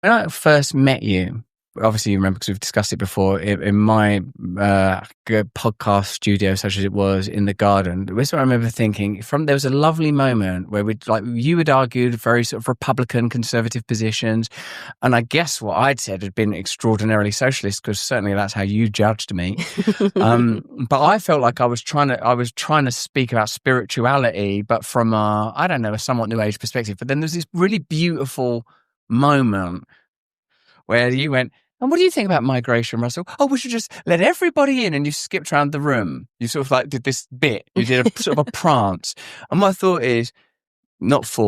when I first met you, obviously you remember because we've discussed it before, in my podcast studio, such as it was, in the garden. This is what I remember thinking. There was a lovely moment where you had argued very sort of Republican conservative positions, and I guess what I'd said had been extraordinarily socialist, because certainly that's how you judged me. But I felt like I was trying to speak about spirituality, but from a somewhat New Age perspective. But then there's this really beautiful moment where you went, and what do you think about migration, Russell? Oh, we should just let everybody in. And you skipped around the room. You sort of like did this bit. You did a sort of a prance. And my thought is,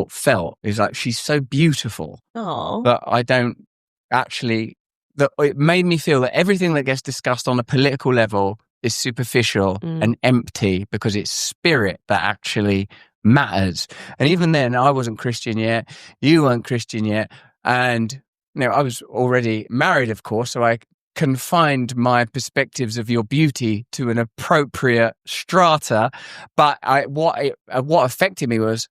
felt, is like, she's so beautiful. Aww. That I don't actually, that it made me feel that everything that gets discussed on a political level is superficial and empty, because it's spirit that actually matters. And even then, I wasn't Christian yet. You weren't Christian yet. And I was already married, of course, so I confined my perspectives of your beauty to an appropriate strata. But what affected me was,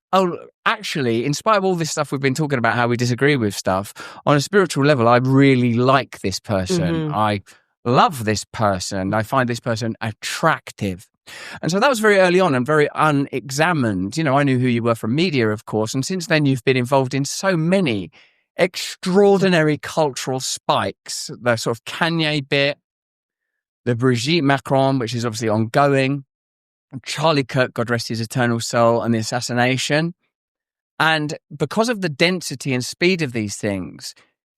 actually, in spite of all this stuff we've been talking about, how we disagree with stuff, on a spiritual level, I really like this person. I love this person. I find this person attractive. And so that was very early on and very unexamined. I knew who you were from media, of course. And since then, you've been involved in so many extraordinary cultural spikes. The sort of Kanye bit, the Brigitte Macron, which is obviously ongoing, Charlie Kirk, God rest his eternal soul, and the assassination. And because of the density and speed of these things,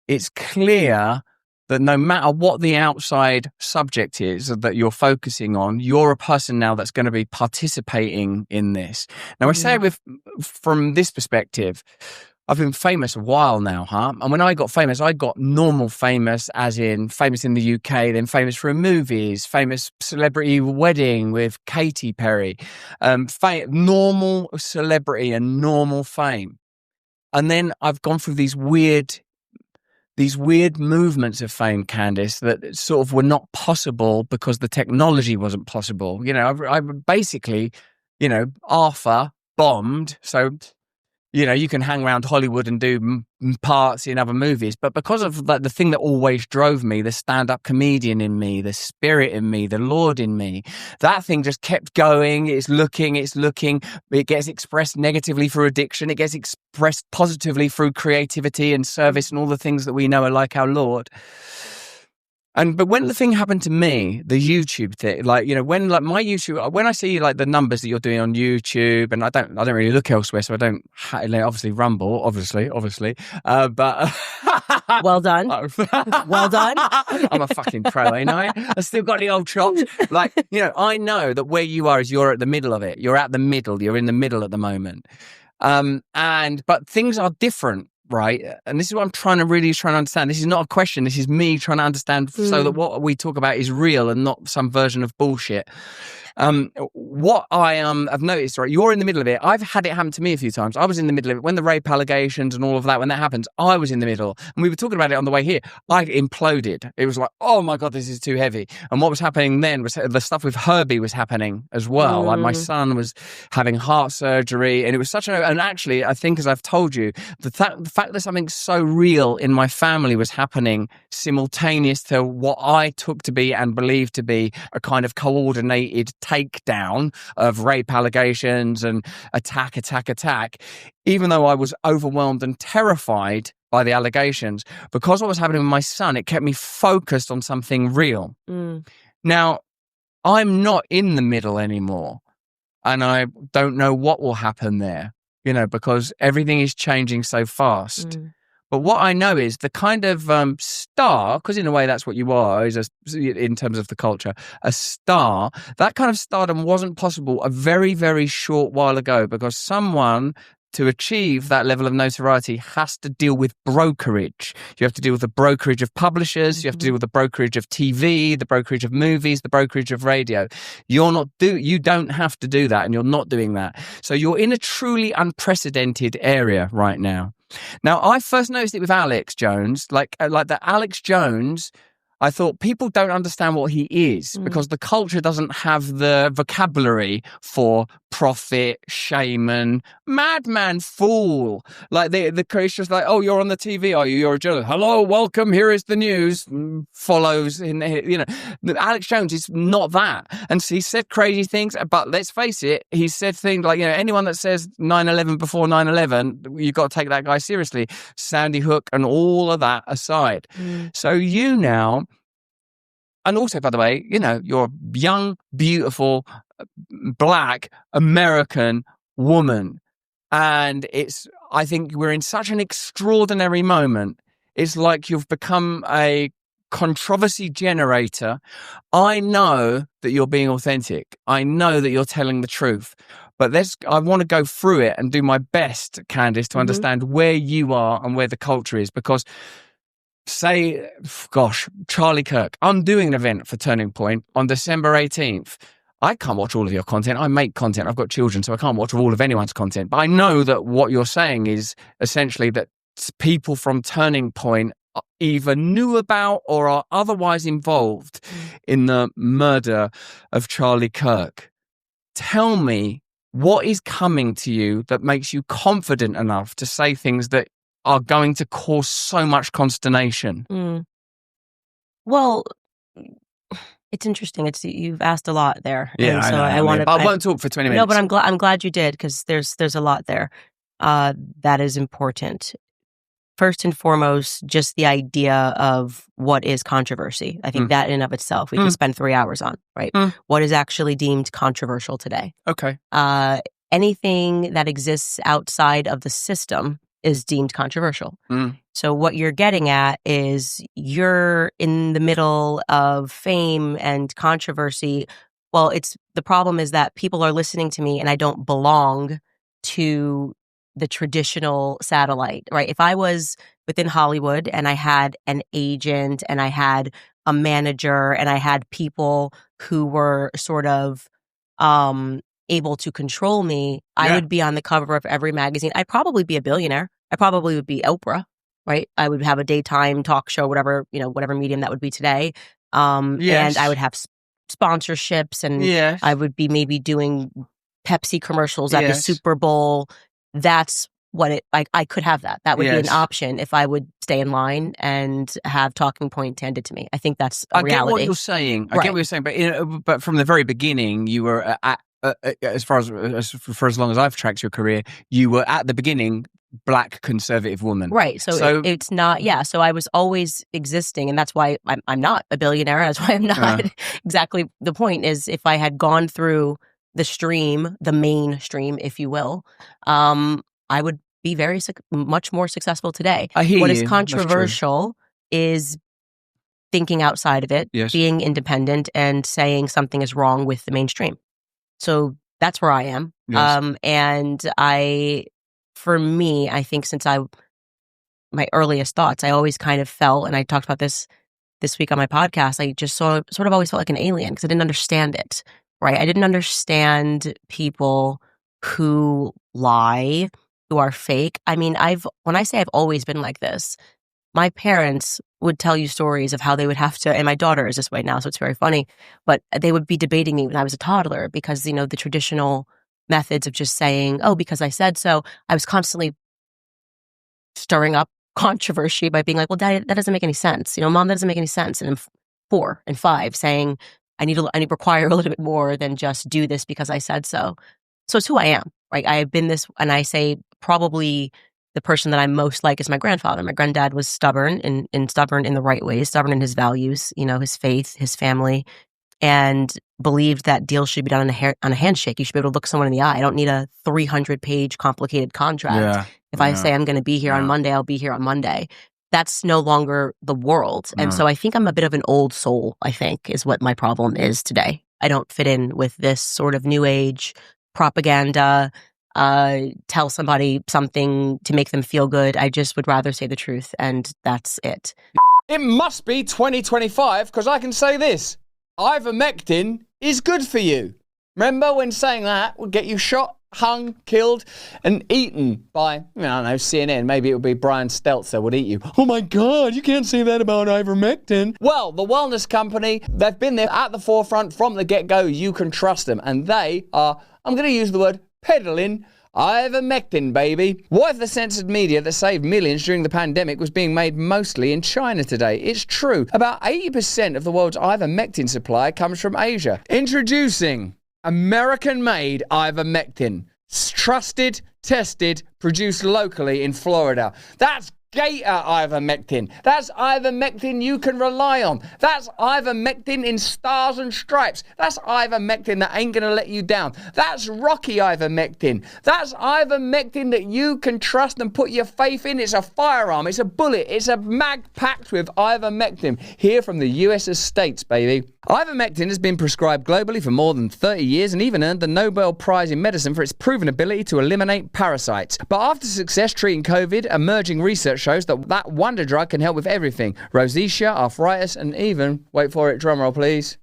it's clear that no matter what the outside subject is that you're focusing on, you're a person now that's going to be participating in this. Now, I say from this perspective, I've been famous a while now, And when I got famous, I got normal famous, as in famous in the UK, then famous for movies, famous celebrity wedding with Katy Perry, normal celebrity and normal fame. And then I've gone through these weird movements of fame, Candace, that sort of were not possible because the technology wasn't possible. I basically, Arthur bombed, so you can hang around Hollywood and do parts in other movies. But because of the thing that always drove me, the stand-up comedian in me, the spirit in me, the Lord in me, that thing just kept going. It's looking. It gets expressed negatively through addiction. It gets expressed positively through creativity and service and all the things that we know are like our Lord. But when the thing happened to me, the YouTube thing, when my YouTube, when I see the numbers that you're doing on YouTube, and I don't really look elsewhere, so I don't obviously Rumble, obviously, but well done, well done. I'm a fucking pro, ain't I? I still got the old chops. I know that where you are is you're at the middle of it. You're at the middle. You're in the middle at the moment, but things are different. Right. And this is what I'm trying to understand. This is not a question. This is me trying to understand so that what we talk about is real and not some version of bullshit. What I've noticed, right, you're in the middle of it. I've had it happen to me a few times. I was in the middle of it. When the rape allegations and all of that, when that happens, I was in the middle. And we were talking about it on the way here. I imploded. It was like, oh my God, this is too heavy. And what was happening then was the stuff with Herbie was happening as well. Like my son was having heart surgery, and it was and actually, I think, as I've told you, the fact that something so real in my family was happening simultaneous to what I took to be and believed to be a kind of coordinated takedown of rape allegations and attack, even though I was overwhelmed and terrified by the allegations, because what was happening with my son, it kept me focused on something real. Now, I'm not in the middle anymore, and I don't know what will happen there, because everything is changing so fast. But what I know is the kind of star, because in a way that's what you are, in terms of the culture, a star, that kind of stardom wasn't possible a very, very short while ago, because someone, to achieve that level of notoriety, has to deal with brokerage. You have to deal with the brokerage of publishers. You have to deal with the brokerage of TV, the brokerage of movies, the brokerage of radio. You don't have to do that, and you're not doing that. So you're in a truly unprecedented area right now. Now, I first noticed it with Alex Jones, like the Alex Jones. I thought people don't understand what he is because the culture doesn't have the vocabulary for prophet, shaman, madman, fool. Like the creature's like, oh, you're on the TV, are you? You're a journalist. Hello, welcome. Here is the news. Follows in, Alex Jones is not that. And so he said crazy things, but let's face it, he said things like, anyone that says 9/11 before 9/11, you've got to take that guy seriously. Sandy Hook and all of that aside. So you now, and also, by the way, you're a young, beautiful, Black American woman. And I think we're in such an extraordinary moment. It's like you've become a controversy generator. I know that you're being authentic. I know that you're telling the truth. But I want to go through it and do my best, Candace, to understand where you are and where the culture is. Because Charlie Kirk, I'm doing an event for Turning Point on December 18th. I can't watch all of your content. I make content. I've got children, so I can't watch all of anyone's content. But I know that what you're saying is essentially that people from Turning Point either knew about or are otherwise involved in the murder of Charlie Kirk. Tell me, what is coming to you that makes you confident enough to say things that are going to cause so much consternation? Well, it's interesting. You've asked a lot there. Yeah, and so I won't talk for 20 minutes. No, but I'm glad you did, because there's a lot there that is important. First and foremost, just the idea of what is controversy. I think that in and of itself, we can spend 3 hours on, right? What is actually deemed controversial today? Okay. Anything that exists outside of the system is deemed controversial. So what you're getting at is you're in the middle of fame and controversy. Well, the problem is that people are listening to me and I don't belong to the traditional satellite, right? If I was within Hollywood and I had an agent and I had a manager and I had people who were sort of able to control me, I would be on the cover of every magazine. I'd probably be a billionaire. I probably would be Oprah, right? I would have a daytime talk show, whatever medium that would be today. And I would have sponsorships, and I would be maybe doing Pepsi commercials at the Super Bowl. That's what I could have that. That would be an option if I would stay in line and have talking points handed to me. I think that's a reality. I get what you're saying. I get what you're saying. But from the very beginning, you were for as long as I've tracked your career, you were at the beginning Black conservative woman. Right. So it's not, so I was always existing, and that's why I'm not a billionaire. That's why I'm not exactly. The point is, if I had gone through the mainstream, if you will, I would be much more successful today. I hear what is controversial is thinking outside of it, being independent, and saying something is wrong with the mainstream. So that's where I am. And for me, I think since my earliest thoughts, I always kind of felt, and I talked about this week on my podcast, I just sort of always felt like an alien because I didn't understand it, right? I didn't understand people who lie, who are fake. I mean, when I say I've always been like this, my parents would tell you stories of how they would have to, and my daughter is this way now, so it's very funny, but they would be debating me when I was a toddler because, the traditional methods of just saying, oh, because I said so, I was constantly stirring up controversy by being like, well, Daddy, that doesn't make any sense. Mom, that doesn't make any sense. And I'm 4 and 5 saying, I need to require a little bit more than just do this because I said so. So it's who I am, right? I have been this, and I say probably the person that I'm most like is my grandfather. My granddad was stubborn and stubborn in the right ways, stubborn in his values, his faith, his family, and believed that deals should be done on a handshake. You should be able to look someone in the eye. I don't need a 300-page complicated contract. If I say I'm going to be here on Monday, I'll be here on Monday. That's no longer the world. And so I think I'm a bit of an old soul, I think, is what my problem is today. I don't fit in with this sort of new age propaganda, tell somebody something to make them feel good. I just would rather say the truth, and that's it. It must be 2025 because I can say this. Ivermectin is good for you. Remember when saying that would get you shot, hung, killed, and eaten by, I don't know, CNN. Maybe it would be Brian Stelter would eat you. Oh my God, you can't say that about ivermectin. Well, the wellness company, they've been there at the forefront from the get-go. You can trust them. And they are I'm going to use the word peddling ivermectin, baby. What if the censored media that saved millions during the pandemic was being made mostly in China today? It's true. About 80% of the world's ivermectin supply comes from Asia. Introducing American-made ivermectin. Trusted, tested, produced locally in Florida. That's Gator ivermectin. That's ivermectin you can rely on. That's ivermectin in stars and stripes. That's ivermectin that ain't gonna let you down. That's Rocky ivermectin. That's ivermectin that you can trust and put your faith in. It's a firearm. It's a bullet. It's a mag packed with ivermectin. Here from the US States, baby. Ivermectin has been prescribed globally for more than 30 years and even earned the Nobel Prize in Medicine for its proven ability to eliminate parasites. But after success treating COVID, emerging research shows that wonder drug can help with everything. Rosacea, arthritis, and even, wait for it, drumroll please,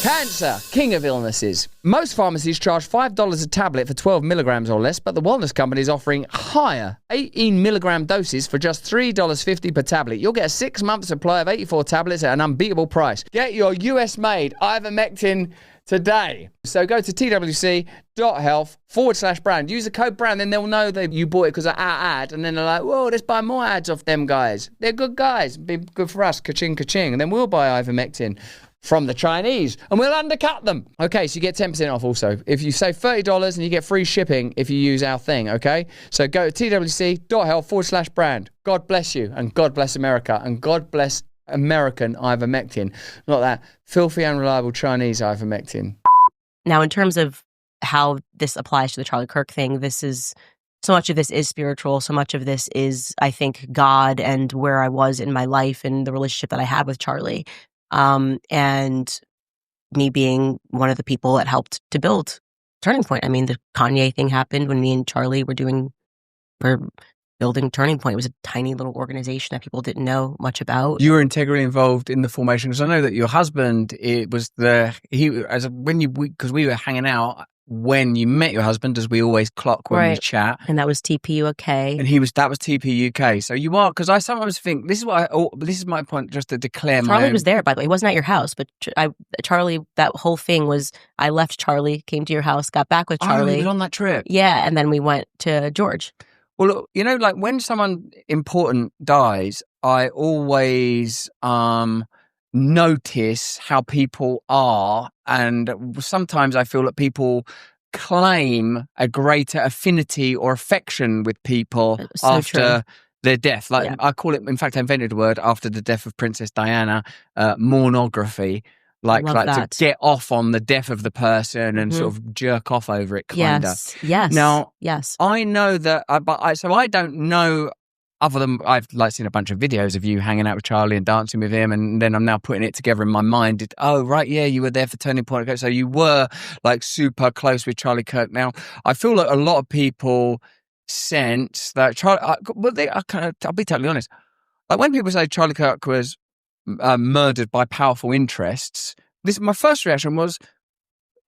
cancer, king of illnesses. Most pharmacies charge $5 a tablet for 12 milligrams or less, but the wellness company is offering higher 18 milligram doses for just $3.50 per tablet. You'll get a 6-month supply of 84 tablets at an unbeatable price. Get your US-made ivermectin today. So go to twc.health/brand. Use the code brand, then they'll know that you bought it because of our ad, and then they're like, whoa, let's buy more ads off them guys. They're good guys. Be good for us. Ka-ching, ka-ching. And then we'll buy ivermectin from the Chinese, and we'll undercut them. Okay, so you get 10% off also. If you save $30 and you get free shipping if you use our thing, okay? So go to twc.health/brand. God bless you, and God bless America, and God bless American ivermectin, not that filthy, unreliable Chinese ivermectin. Now, in terms of how this applies to the Charlie Kirk thing, so much of this is spiritual. So much of this is, I think, God and where I was in my life and the relationship that I had with Charlie. And me being one of the people that helped to build Turning Point. I mean, the Kanye thing happened when me and Charlie were building Turning Point. It was a tiny little organization that people didn't know much about. You were integrally involved in the formation, because I know that your husband, because we were hanging out when you met your husband, as we always clock when we chat, and that was TPUK, and that was TPUK. So you are, because I sometimes think this is my point, just to declare Charlie my own. was there, by the way. He wasn't at your house, but Charlie, that whole thing was, I left Charlie, came to your house, got back with Charlie. Oh, he was on that trip. Yeah, and then we went to George. Well, look, like when someone important dies, I always notice how people are, and sometimes I feel that people claim a greater affinity or affection with people after their death. Like, I call it, in fact, I invented a word after the death of Princess Diana, mournography. Like to get off on the death of the person and sort of jerk off over it, kind of. Yes. Now, yes. I know that, so I don't know, other than I've seen a bunch of videos of you hanging out with Charlie and dancing with him, and then I'm now putting it together in my mind. Oh, right, yeah, you were there for Turning Point. So you were super close with Charlie Kirk. Now, I feel like a lot of people sense that Charlie. I'll be totally honest. Like when people say Charlie Kirk was murdered by powerful interests, my first reaction was,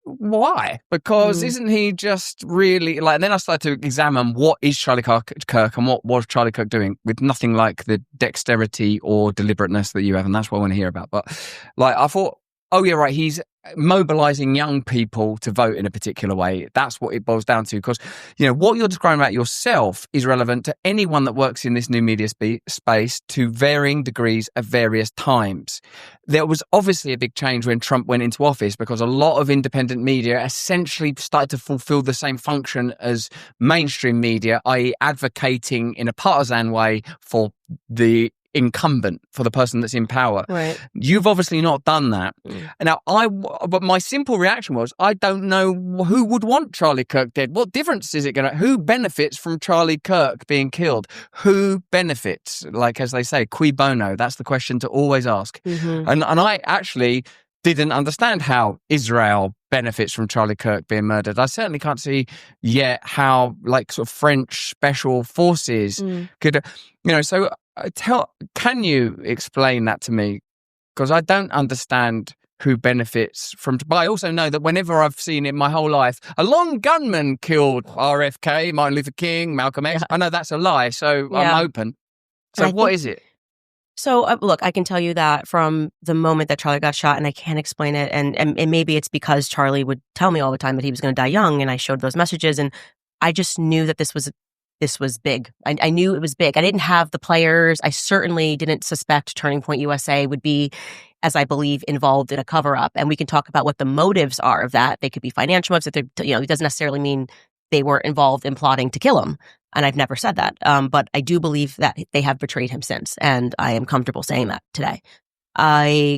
why? Because isn't he just really and then I started to examine what is Charlie Kirk and what was Charlie Kirk doing, with nothing like the dexterity or deliberateness that you have, and that's what I want to hear about. But I thought, oh yeah, right, he's mobilizing young people to vote in a particular way. That's what it boils down to, because what you're describing about yourself is relevant to anyone that works in this new media space to varying degrees at various times. There was obviously a big change when Trump went into office, because a lot of independent media essentially started to fulfill the same function as mainstream media, i.e. advocating in a partisan way for the incumbent, for the person that's in power. Right. You've obviously not done that. Now, but my simple reaction was, I don't know who would want Charlie Kirk dead. What difference is it going to? Who benefits from Charlie Kirk being killed? Who benefits? As they say, cui bono. That's the question to always ask. And I actually didn't understand how Israel benefits from Charlie Kirk being murdered. I certainly can't see yet how sort of French special forces could, so can you explain that to me? Because I don't understand who benefits from, but I also know that whenever I've seen it my whole life, a lone gunman killed RFK, Martin Luther King, Malcolm X. I know that's a lie, so I'm open. So what is it? So, look, I can tell you that from the moment that Charlie got shot, and I can't explain it, and maybe it's because Charlie would tell me all the time that he was going to die young, and I showed those messages, and I just knew that this was big. I knew it was big. I didn't have the players. I certainly didn't suspect Turning Point USA would be, as I believe, involved in a cover-up, and we can talk about what the motives are of that. They could be financial motives. That they're, it doesn't necessarily mean they were involved in plotting to kill him. And I've never said that. But I do believe that they have betrayed him since. And I am comfortable saying that today.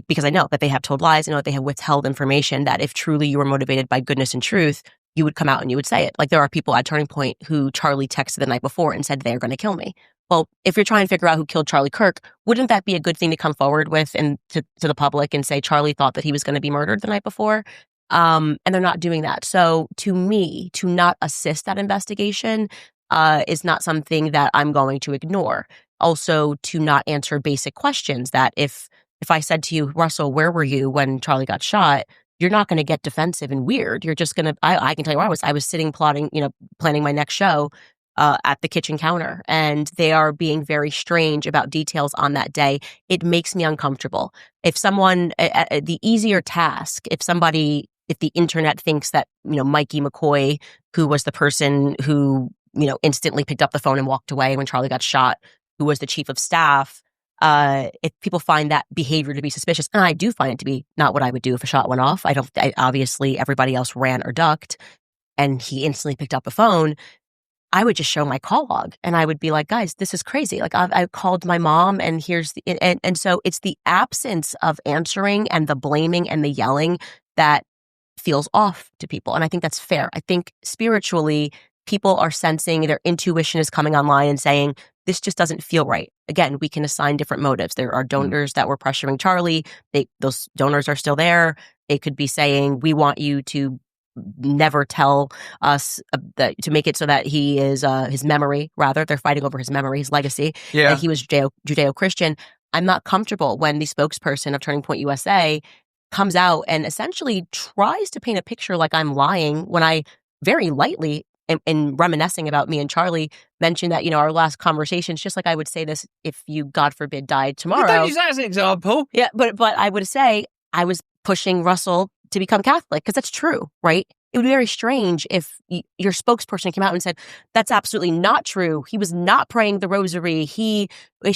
Because I know that they have told lies. I know that they have withheld information that if truly you were motivated by goodness and truth, you would come out and you would say it. Like there are people at Turning Point who Charlie texted the night before and said they're going to kill me. Well, if you're trying to figure out who killed Charlie Kirk, wouldn't that be a good thing to come forward with and to the public and say Charlie thought that he was going to be murdered the night before? And they're not doing that. So to me, to not assist that investigation is not something that I'm going to ignore. Also, to not answer basic questions that if I said to you, Russell, where were you when Charlie got shot? You're not going to get defensive and weird. You're just going to, I can tell you where I was. I was sitting plotting, planning my next show at the kitchen counter, and they are being very strange about details on that day. It makes me uncomfortable. If someone, the easier task, if the internet thinks that, Mikey McCoy, who was the person who, instantly picked up the phone and walked away when Charlie got shot, who was the chief of staff, if people find that behavior to be suspicious, and I do find it to be not what I would do if a shot went off. Obviously everybody else ran or ducked, and he instantly picked up a phone. I would just show my call log and I would be like, guys, this is crazy. Like I called my mom and and so it's the absence of answering and the blaming and the yelling that feels off to people. And I think that's fair. I think spiritually, people are sensing their intuition is coming online and saying, this just doesn't feel right. Again, we can assign different motives. There are donors that were pressuring Charlie. Those donors are still there. They could be saying, we want you to never tell us to make it so that he is his memory, rather. They're fighting over his memory, his legacy. Yeah. That he was Judeo-Christian. I'm not comfortable when the spokesperson of Turning Point USA comes out and essentially tries to paint a picture like I'm lying when I very lightly in reminiscing about me and Charlie mentioned that, our last conversations, just like I would say this if you, God forbid, died tomorrow. Don't use that as an example. Yeah, but I would say I was pushing Russell to become Catholic because that's true, right? It would be very strange if your spokesperson came out and said, that's absolutely not true. He was not praying the rosary. She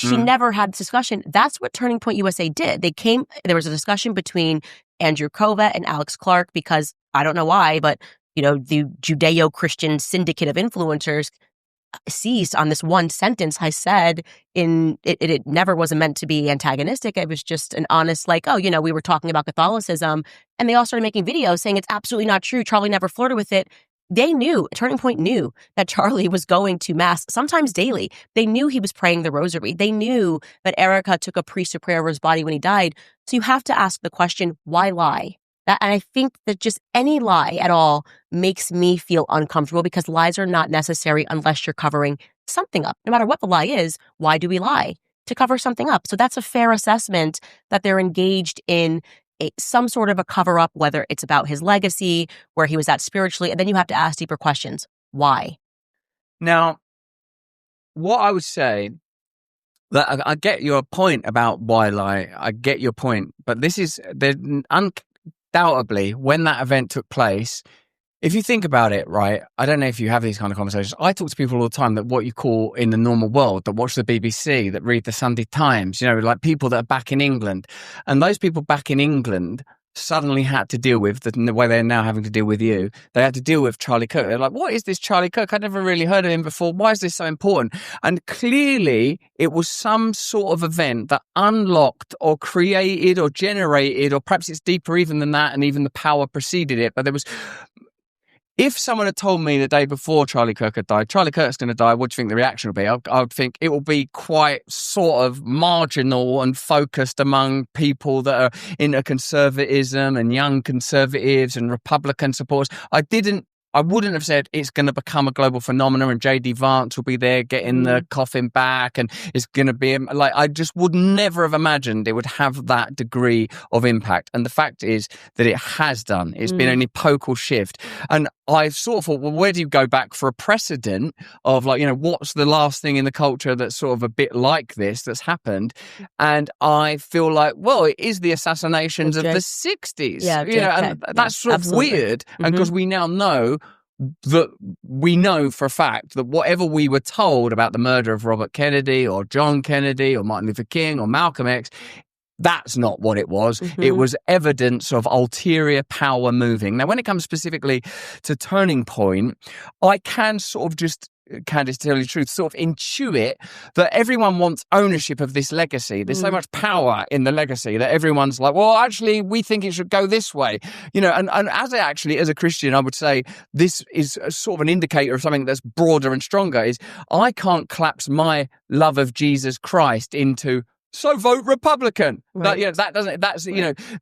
never had this discussion. That's what Turning Point USA did. There was a discussion between Andrew Kova and Alex Clark because I don't know why, but the Judeo-Christian syndicate of influencers seized on this one sentence I said it never was meant to be antagonistic. It was just an honest, we were talking about Catholicism, and they all started making videos saying it's absolutely not true. Charlie never flirted with it. They knew, Turning Point knew that Charlie was going to mass, sometimes daily. They knew he was praying the rosary. They knew that Erica took a priest to pray over his body when he died. So you have to ask the question, why lie? And I think that just any lie at all makes me feel uncomfortable because lies are not necessary unless you're covering something up. No matter what the lie is, why do we lie? To cover something up. So that's a fair assessment that they're engaged in some sort of a cover up, whether it's about his legacy, where he was at spiritually. And then you have to ask deeper questions. Why? Now, what I would say, that I get your point about why lie. I get your point. But undoubtedly, when that event took place, if you think about it, right, I don't know if you have these kind of conversations. I talk to people all the time that what you call in the normal world, that watch the BBC, that read the Sunday Times, like people that are back in England. And those people back in England suddenly had to deal with the way they're now having to deal with you. They had to deal with Charlie Kirk. They're like, what is this Charlie Kirk? I'd never really heard of him before. Why is this so important? And clearly it was some sort of event that unlocked or created or generated, or perhaps it's deeper even than that, and even the power preceded it. But there was... If someone had told me the day before Charlie Kirk had died, Charlie Kirk's going to die, what do you think the reaction would be? I would think it will be quite sort of marginal and focused among people that are into conservatism and young conservatives and Republican supporters. I didn't I wouldn't have said it's going to become a global phenomenon and JD Vance will be there getting the coffin back and it's going to be like, I just would never have imagined it would have that degree of impact. And the fact is that it has done. It's been an epochal shift. And I sort of thought, well, where do you go back for a precedent of like, what's the last thing in the culture that's sort of a bit like this that's happened? And I feel like, well, it is the assassinations of the 60s. Yeah, and that's sort of weird. And because we now know that we know for a fact that whatever we were told about the murder of Robert Kennedy or John Kennedy or Martin Luther King or Malcolm X, that's not what it was. It was evidence of ulterior power moving. Now, when it comes specifically to Turning Point, I can sort of just, Candace, to tell you the truth, sort of intuit that everyone wants ownership of this legacy. There's so much power in the legacy that everyone's like, well, actually, we think it should go this way. And as a Christian, I would say this is a sort of an indicator of something that's broader and stronger, is I can't collapse my love of Jesus Christ into, so vote Republican. Right. That doesn't, that's,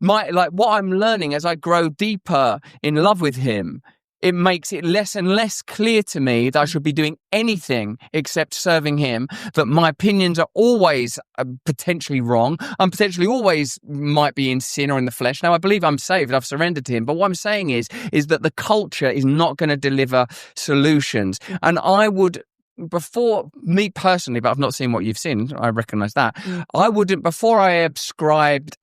my, like what I'm learning as I grow deeper in love with him, it makes it less and less clear to me that I should be doing anything except serving him, that my opinions are always potentially wrong. I'm potentially always might be in sin or in the flesh. Now, I believe I'm saved. I've surrendered to him. But what I'm saying is that the culture is not going to deliver solutions. And I would, before me personally, but I've not seen what you've seen, I recognize that. I wouldn't, before I ascribed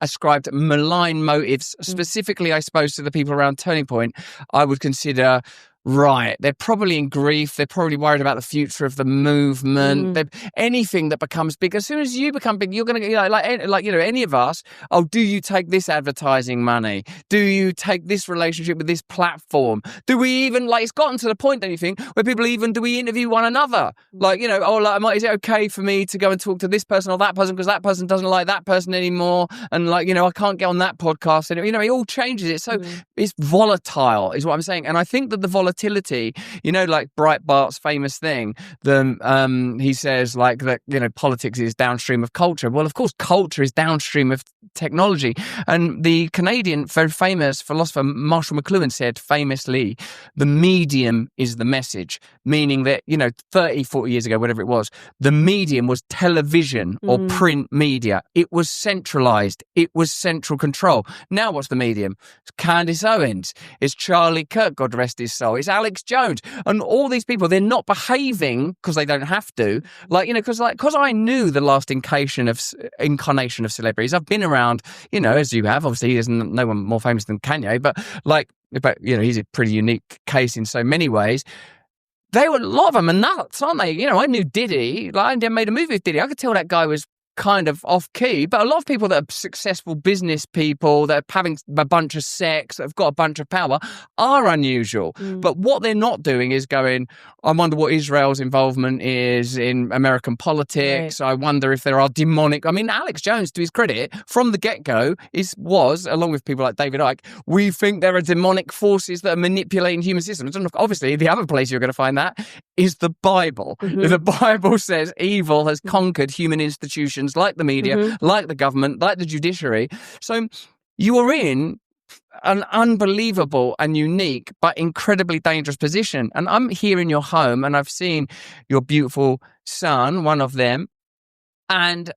malign motives, specifically, I suppose, to the people around Turning Point, I would consider, right, they're probably in grief. They're probably worried about the future of the movement. Anything that becomes big, as soon as you become big, you're going to, like any of us, oh, do you take this advertising money? Do you take this relationship with this platform? Do we even, it's gotten to the point, don't you think, where people even, do we interview one another? Is it okay for me to go and talk to this person or that person because that person doesn't like that person anymore? And I can't get on that podcast. And, it all changes it. So it's volatile is what I'm saying. And I think that the volatility, like Breitbart's famous thing, he says that, politics is downstream of culture. Well, of course, culture is downstream of technology. And the Canadian, very famous philosopher Marshall McLuhan said famously, the medium is the message, meaning that, 30, 40 years ago, whatever it was, the medium was television or print media. It was centralized. It was central control. Now what's the medium? It's Candace Owens. It's Charlie Kirk, God rest his soul. It's Alex Jones. And all these people, they're not behaving because they don't have to. Because I knew the last incarnation of celebrities. I've been around, as you have. Obviously, there's no one more famous than Kanye, but he's a pretty unique case in so many ways. A lot of them are nuts, aren't they? I knew Diddy. I made a movie with Diddy. I could tell that guy was kind of off key, but a lot of people that are successful business people that are having a bunch of sex, that have got a bunch of power, are unusual. But what they're not doing is going, I wonder what Israel's involvement is in American politics. Right. I wonder if there are demonic. Alex Jones, to his credit, from the get-go, was, along with people like David Icke, we think there are demonic forces that are manipulating human systems. And obviously, the other place you're going to find that is the Bible. The Bible says evil has conquered human institutions like the media, like the government, like the judiciary. So you are in an unbelievable and unique but incredibly dangerous position. And I'm here in your home and I've seen your beautiful son, one of them. And,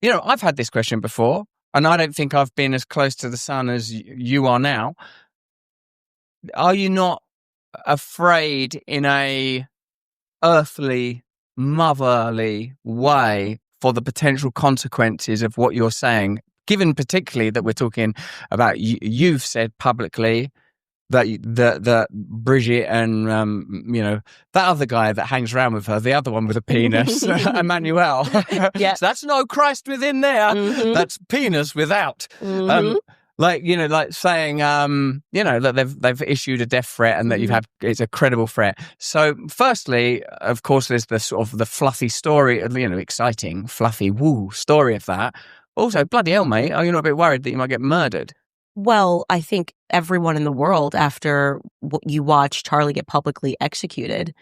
I've had this question before, and I don't think I've been as close to the sun as you are now. Are you not afraid in a earthly, motherly way for the potential consequences of what you're saying, given particularly that we're talking about, you've said publicly that Bridget and, that other guy that hangs around with her, the other one with a penis, Emmanuel. Yeah. So that's no Christ within there. That's penis without. Saying, that they've issued a death threat and that it's a credible threat. So firstly, of course, there's the sort of the fluffy story, exciting, fluffy, woo story of that. Also, bloody hell, mate, are you not a bit worried that you might get murdered? Well, I think everyone in the world, after you watch Charlie get publicly executed,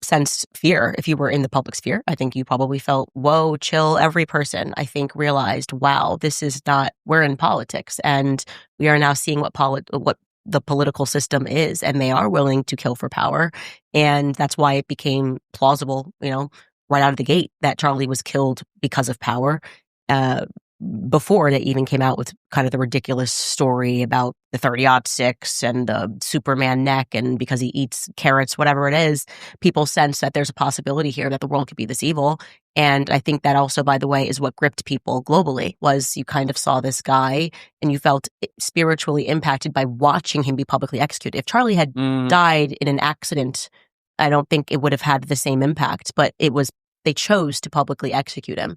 sensed fear. If you were in the public sphere, I think you probably felt, whoa, chill. Every person, I think, realized, wow, this is not, we're in politics. And we are now seeing what the political system is, and they are willing to kill for power. And that's why it became plausible, right out of the gate that Charlie was killed because of power. Before they even came out with kind of the ridiculous story about the 30-06 and the Superman neck, and because he eats carrots, whatever it is, people sense that there's a possibility here that the world could be this evil. And I think that also, by the way, is what gripped people globally, was you kind of saw this guy and you felt spiritually impacted by watching him be publicly executed. If Charlie had died in an accident, I don't think it would have had the same impact, but they chose to publicly execute him.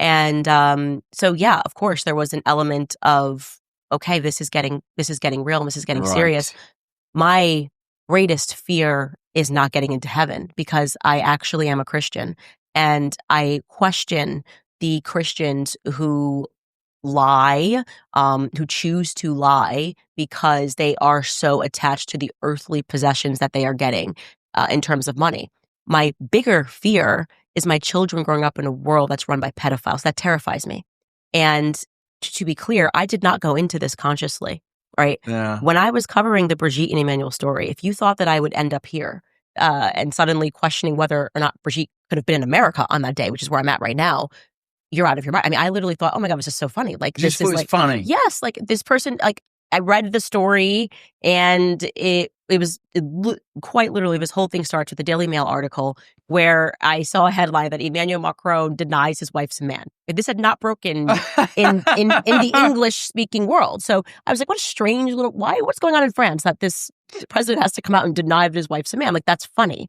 And so, yeah, of course, there was an element of, okay, this is getting real, and this is getting serious. My greatest fear is not getting into heaven, because I actually am a Christian, and I question the Christians who lie, who choose to lie because they are so attached to the earthly possessions that they are getting in terms of money. My bigger fear is my children growing up in a world that's run by pedophiles. That terrifies me. And to be clear, I did not go into this consciously, right? Yeah. When I was covering the Brigitte and Emmanuel story, if you thought that I would end up here and suddenly questioning whether or not Brigitte could have been in America on that day, which is where I'm at right now, you're out of your mind. I mean, I literally thought, oh my God, this is so funny. Like, this is like funny. Yes, like this person, like I read the story, and it quite literally, this whole thing starts with the Daily Mail article where I saw a headline that Emmanuel Macron denies his wife's a man. This had not broken in the English speaking world. So I was like, what a strange what's going on in France that this president has to come out and deny that his wife's a man? Like, that's funny.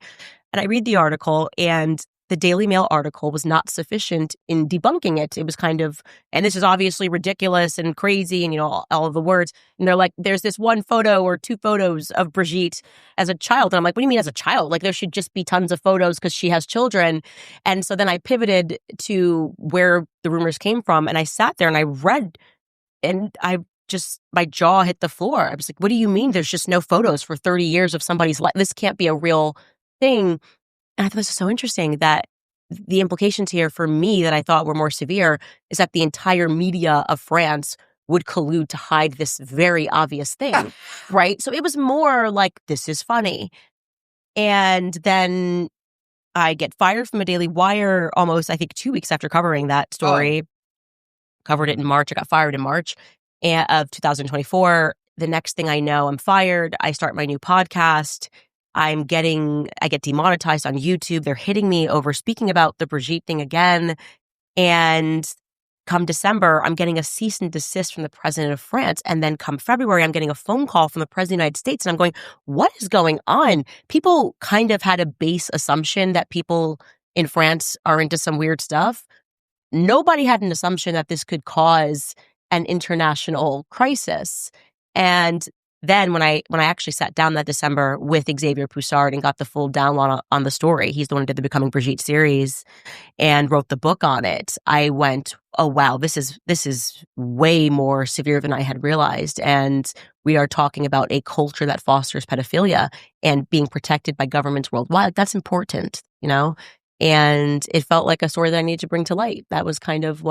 And I read the article, and the Daily Mail article was not sufficient in debunking it. It was kind of, and this is obviously ridiculous and crazy, and all of the words. And they're like, there's this one photo or two photos of Brigitte as a child. And I'm like, what do you mean as a child? Like, there should just be tons of photos because she has children. And so then I pivoted to where the rumors came from, and I sat there and I read, and my jaw hit the floor. I was like, what do you mean there's just no photos for 30 years of somebody's life? This can't be a real thing. And I thought this was so interesting that the implications here for me that I thought were more severe is that the entire media of France would collude to hide this very obvious thing, right? So it was more like, this is funny. And then I get fired from a Daily Wire almost, I think, 2 weeks after covering that story. Covered it in March. I got fired in March of 2024. The next thing I know, I'm fired. I start my new podcast. I get demonetized on YouTube. They're hitting me over speaking about the Brigitte thing again. And come December, I'm getting a cease and desist from the president of France. And then come February, I'm getting a phone call from the president of the United States. And I'm going, what is going on? People kind of had a base assumption that people in France are into some weird stuff. Nobody had an assumption that this could cause an international crisis. And then when I actually sat down that December with Xavier Poussard and got the full download on the story, he's the one who did the Becoming Brigitte series and wrote the book on it, I went, oh wow, this is way more severe than I had realized. And we are talking about a culture that fosters pedophilia and being protected by governments worldwide. That's important, And it felt like a story that I needed to bring to light. That was kind of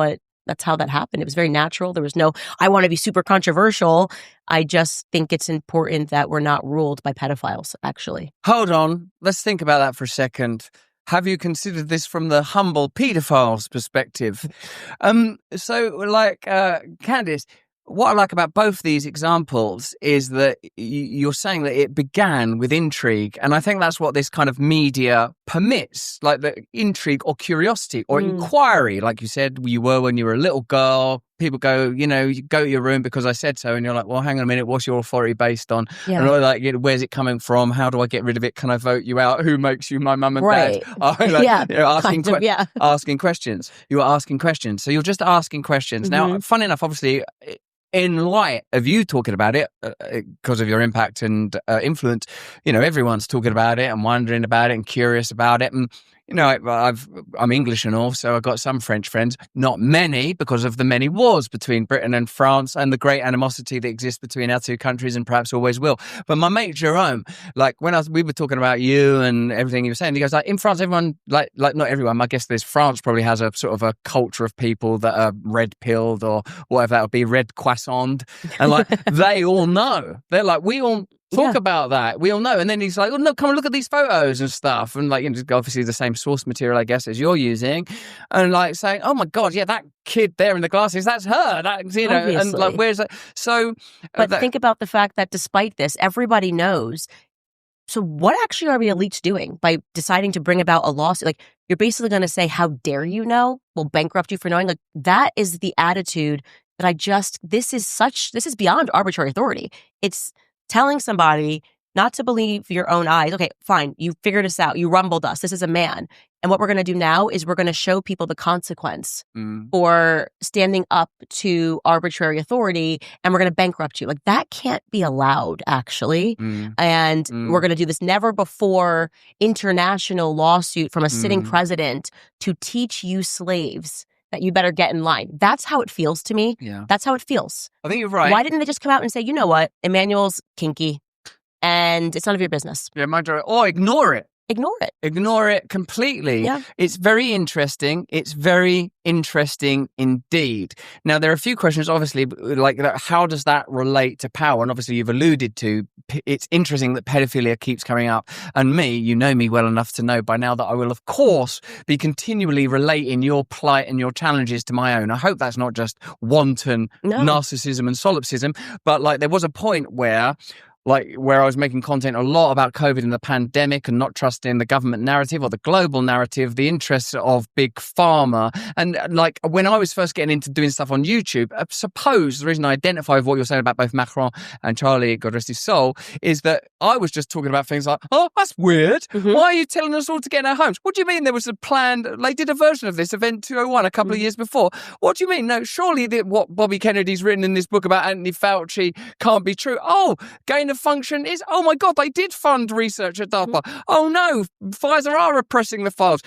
that's how that happened. It was very natural. There was no, I want to be super controversial. I just think it's important that we're not ruled by pedophiles, actually. Hold on. Let's think about that for a second. Have you considered this from the humble pedophile's perspective? Candace, what I like about both these examples is that you're saying that it began with intrigue. And I think that's what this kind of media permits, like the intrigue or curiosity or inquiry. Like you said, you were when you were a little girl. People go, you go to your room because I said so. And you're like, well, hang on a minute. What's your authority based on? Yeah. And I'm like, where's it coming from? How do I get rid of it? Can I vote you out? Who makes you my mum and dad? Asking questions. You are asking questions. So you're just asking questions. Now, fun enough, obviously, in light of you talking about it, because of your impact and influence, everyone's talking about it and wondering about it and curious about it. And, I'm English and all, so I've got some French friends, not many because of the many wars between Britain and France and the great animosity that exists between our two countries and perhaps always will. But my mate Jerome, like we were talking about you and everything you were saying, he goes like, in France, everyone, like not everyone, I guess France probably has a sort of a culture of people that are red pilled or whatever that would be, red croissant, and like they all know. They're like, we all talk about that. We all know. And then he's like, oh, no, come and look at these photos and stuff. And like, obviously the same source material, I guess, as you're using. And like saying, oh my God, yeah, that kid there in the glasses, that's her. That's, Obviously. And like, where's that? So. But think about the fact that despite this, everybody knows. So what actually are we elites doing by deciding to bring about a lawsuit? Like, you're basically going to say, how dare you know? We'll bankrupt you for knowing. Like, that is the attitude that this is beyond arbitrary authority. It's telling somebody not to believe your own eyes. Okay, fine. You figured us out. You rumbled us. This is a man. And what we're going to do now is we're going to show people the consequence for standing up to arbitrary authority, and we're going to bankrupt you. Like, that can't be allowed, actually. And we're going to do this never before international lawsuit from a sitting president to teach you slaves that you better get in line. That's how it feels to me. Yeah. That's how it feels. I think you're right. Why didn't they just come out and say, you know what, Emmanuel's kinky and it's none of your business? Yeah, or ignore it. Ignore it. Ignore it completely. Yeah. It's very interesting. It's very interesting indeed. Now, there are a few questions, obviously, like how does that relate to power? And obviously, you've alluded to, it's interesting that pedophilia keeps coming up. And you know me well enough to know by now that I will, of course, be continually relating your plight and your challenges to my own. I hope that's not just wanton narcissism and solipsism, but like there was a point where I was making content a lot about COVID and the pandemic and not trusting the government narrative or the global narrative, the interests of big pharma. And like when I was first getting into doing stuff on YouTube, I suppose the reason I identify with what you're saying about both Macron and Charlie, God rest his soul, is that I was just talking about things like, oh, that's weird. Why are you telling us all to get in our homes? What do you mean there was a planned, they did a version of this, Event 201, a couple of years before. What do you mean? No, surely what Bobby Kennedy's written in this book about Anthony Fauci can't be true. Oh, gain of function is, oh my God, they did fund research at DARPA. Oh no, Pfizer are repressing the files.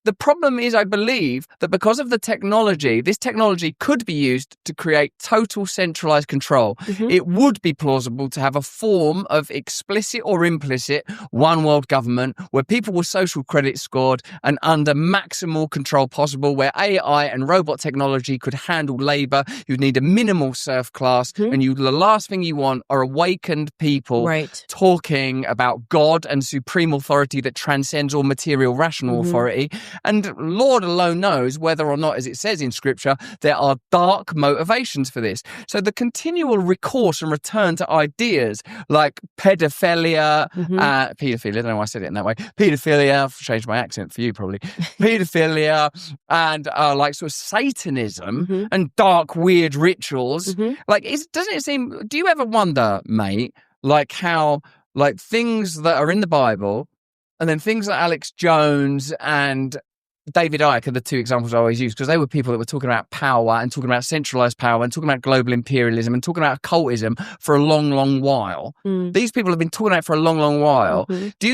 The problem is, I believe, that because of the technology, this technology could be used to create total centralized control. It would be plausible to have a form of explicit or implicit one world government where people were social credit scored and under maximal control possible, where AI and robot technology could handle labor. You'd need a minimal serf class, and the last thing you want are awakened people talking about God and supreme authority that transcends all material rational authority. And Lord alone knows whether or not, as it says in Scripture, there are dark motivations for this. So the continual recourse and return to ideas like pedophilia, I don't know why I said it in that way, pedophilia, I've changed my accent for you probably, pedophilia and like sort of Satanism and dark, weird rituals. Like, doesn't it seem, do you ever wonder, mate, like how like things that are in the Bible and then things that Alex Jones and David Icke are the two examples I always use because they were people that were talking about power and talking about centralized power and talking about global imperialism and talking about occultism for a long, long while. These people have been talking about it for a long, long while. Do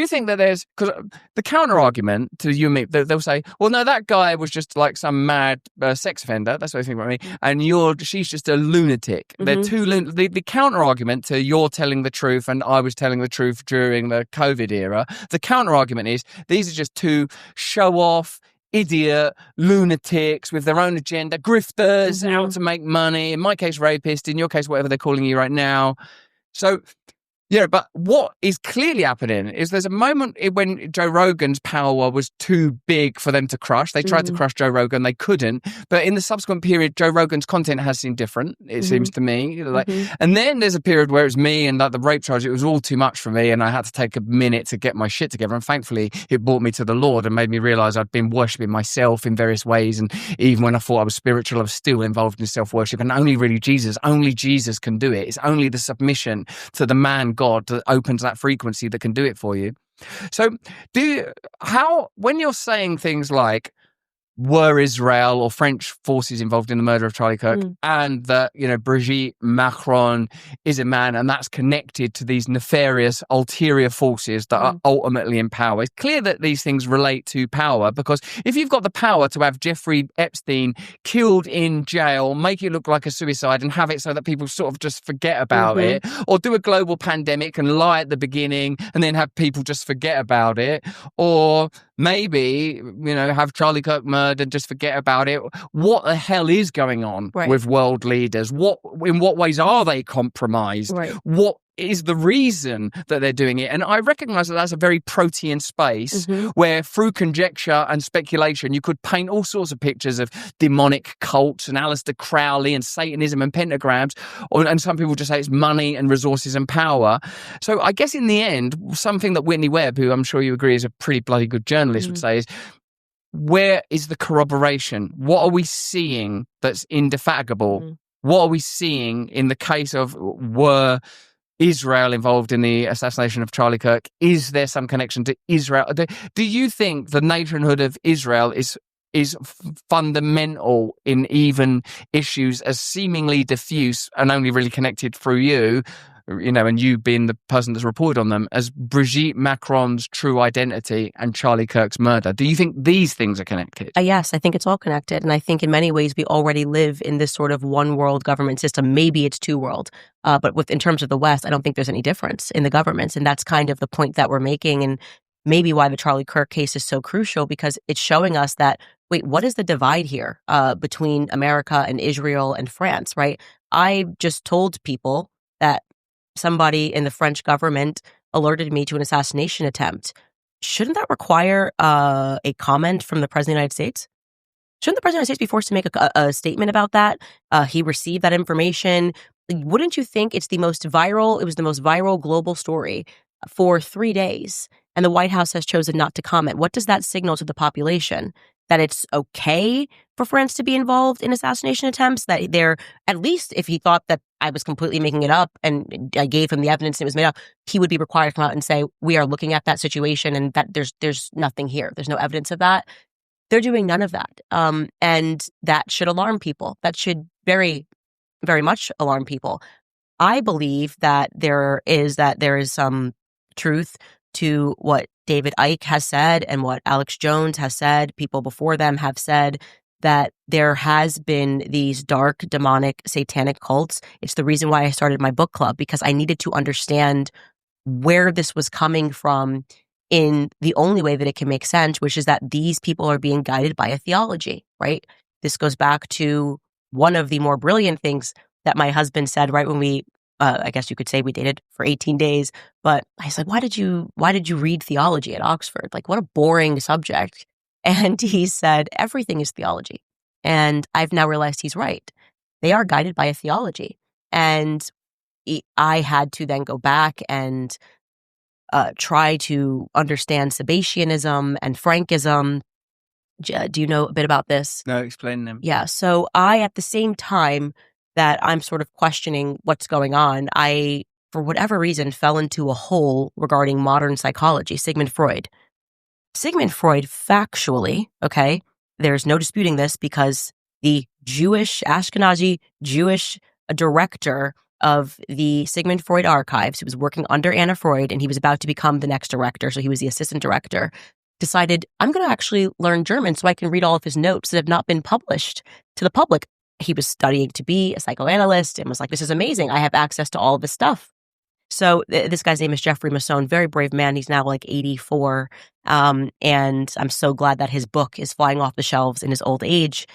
you think that there's, because the counter argument to you and me, they'll say, well, no, that guy was just like some mad sex offender. That's what they think about me. And she's just a lunatic. They're two the counter argument to you're telling the truth and I was telling the truth during the COVID era. The counter argument is these are just two show off, idiot lunatics with their own agenda, grifters out to make money. In my case, rapist. In your case, whatever they're calling you right now. So, yeah, but what is clearly happening is there's a moment when Joe Rogan's power was too big for them to crush. They tried to crush Joe Rogan, they couldn't. But in the subsequent period, Joe Rogan's content has seemed different, it seems to me. And then there's a period where it was me and like the rape charge, it was all too much for me and I had to take a minute to get my shit together. And thankfully, it brought me to the Lord and made me realize I'd been worshipping myself in various ways. And even when I thought I was spiritual, I was still involved in self-worship. And only Jesus can do it. It's only the submission to the man God that opens that frequency that can do it for you. So when you're saying things like, were Israel or French forces involved in the murder of Charlie Kirk, and that, Brigitte Macron is a man, and that's connected to these nefarious ulterior forces that are ultimately in power. It's clear that these things relate to power, because if you've got the power to have Jeffrey Epstein killed in jail, make it look like a suicide and have it so that people sort of just forget about it, or do a global pandemic and lie at the beginning and then have people just forget about it, or maybe, have Charlie Kirk murdered and just forget about it. What the hell is going on with world leaders? In what ways are they compromised? What is the reason that they're doing it? And I recognize that that's a very protean space where, through conjecture and speculation, you could paint all sorts of pictures of demonic cults and Aleister Crowley and Satanism and pentagrams. And some people just say it's money and resources and power. So I guess in the end, something that Whitney Webb, who I'm sure you agree is a pretty bloody good journalist, would say is, where is the corroboration? What are we seeing that's indefatigable? What are we seeing in the case of, were Israel involved in the assassination of Charlie Kirk? Is there some connection to Israel? Do you think the nationhood of Israel is fundamental in even issues as seemingly diffuse and only really connected through you, and you being the person that's reported on them, as Brigitte Macron's true identity and Charlie Kirk's murder? Do you think these things are connected? Yes, I think it's all connected. And I think in many ways we already live in this sort of one world government system. Maybe it's two world. But in terms of the West, I don't think there's any difference in the governments. And that's kind of the point that we're making. And maybe why the Charlie Kirk case is so crucial, because it's showing us that, wait, what is the divide here between America and Israel and France, right? I just told people that somebody in the French government alerted me to an assassination attempt. Shouldn't that require a comment from the President of the United States? Shouldn't the President of the United States be forced to make a statement about that? He received that information. Wouldn't you think it was the most viral global story for 3 days, and the White House has chosen not to comment? What does that signal to the population? That it's okay for France to be involved in assassination attempts? That they're, at least if he thought that I was completely making it up and I gave him the evidence and it was made up, he would be required to come out and say, we are looking at that situation and that there's nothing here. There's no evidence of that. They're doing none of that. And that should alarm people. That should very, very much alarm people. I believe that there is some truth to what David Icke has said and what Alex Jones has said. People before them have said that there has been these dark, demonic, satanic cults. It's the reason why I started my book club, because I needed to understand where this was coming from in the only way that it can make sense, which is that these people are being guided by a theology, right? This goes back to one of the more brilliant things that my husband said right when we, I guess you could say we dated for 18 days, but I said, why did you read theology at Oxford? Like, what a boring subject. And he said, everything is theology. And I've now realized he's right. They are guided by a theology. And I had to then go back and try to understand Sabbatianism and Frankism. Do you know a bit about this? No, explain them. Yeah. So I, at the same time that I'm sort of questioning what's going on, I, for whatever reason, fell into a hole regarding modern psychology. Sigmund Freud, factually, okay, there's no disputing this, because the Ashkenazi Jewish director of the Sigmund Freud archives, who was working under Anna Freud, and he was about to become the next director, so he was the assistant director, decided, I'm going to actually learn German so I can read all of his notes that have not been published to the public. He was studying to be a psychoanalyst and was like, this is amazing. I have access to all of this stuff. So this guy's name is Jeffrey Masson, very brave man. He's now like 84. And I'm so glad that his book is flying off the shelves in his old age.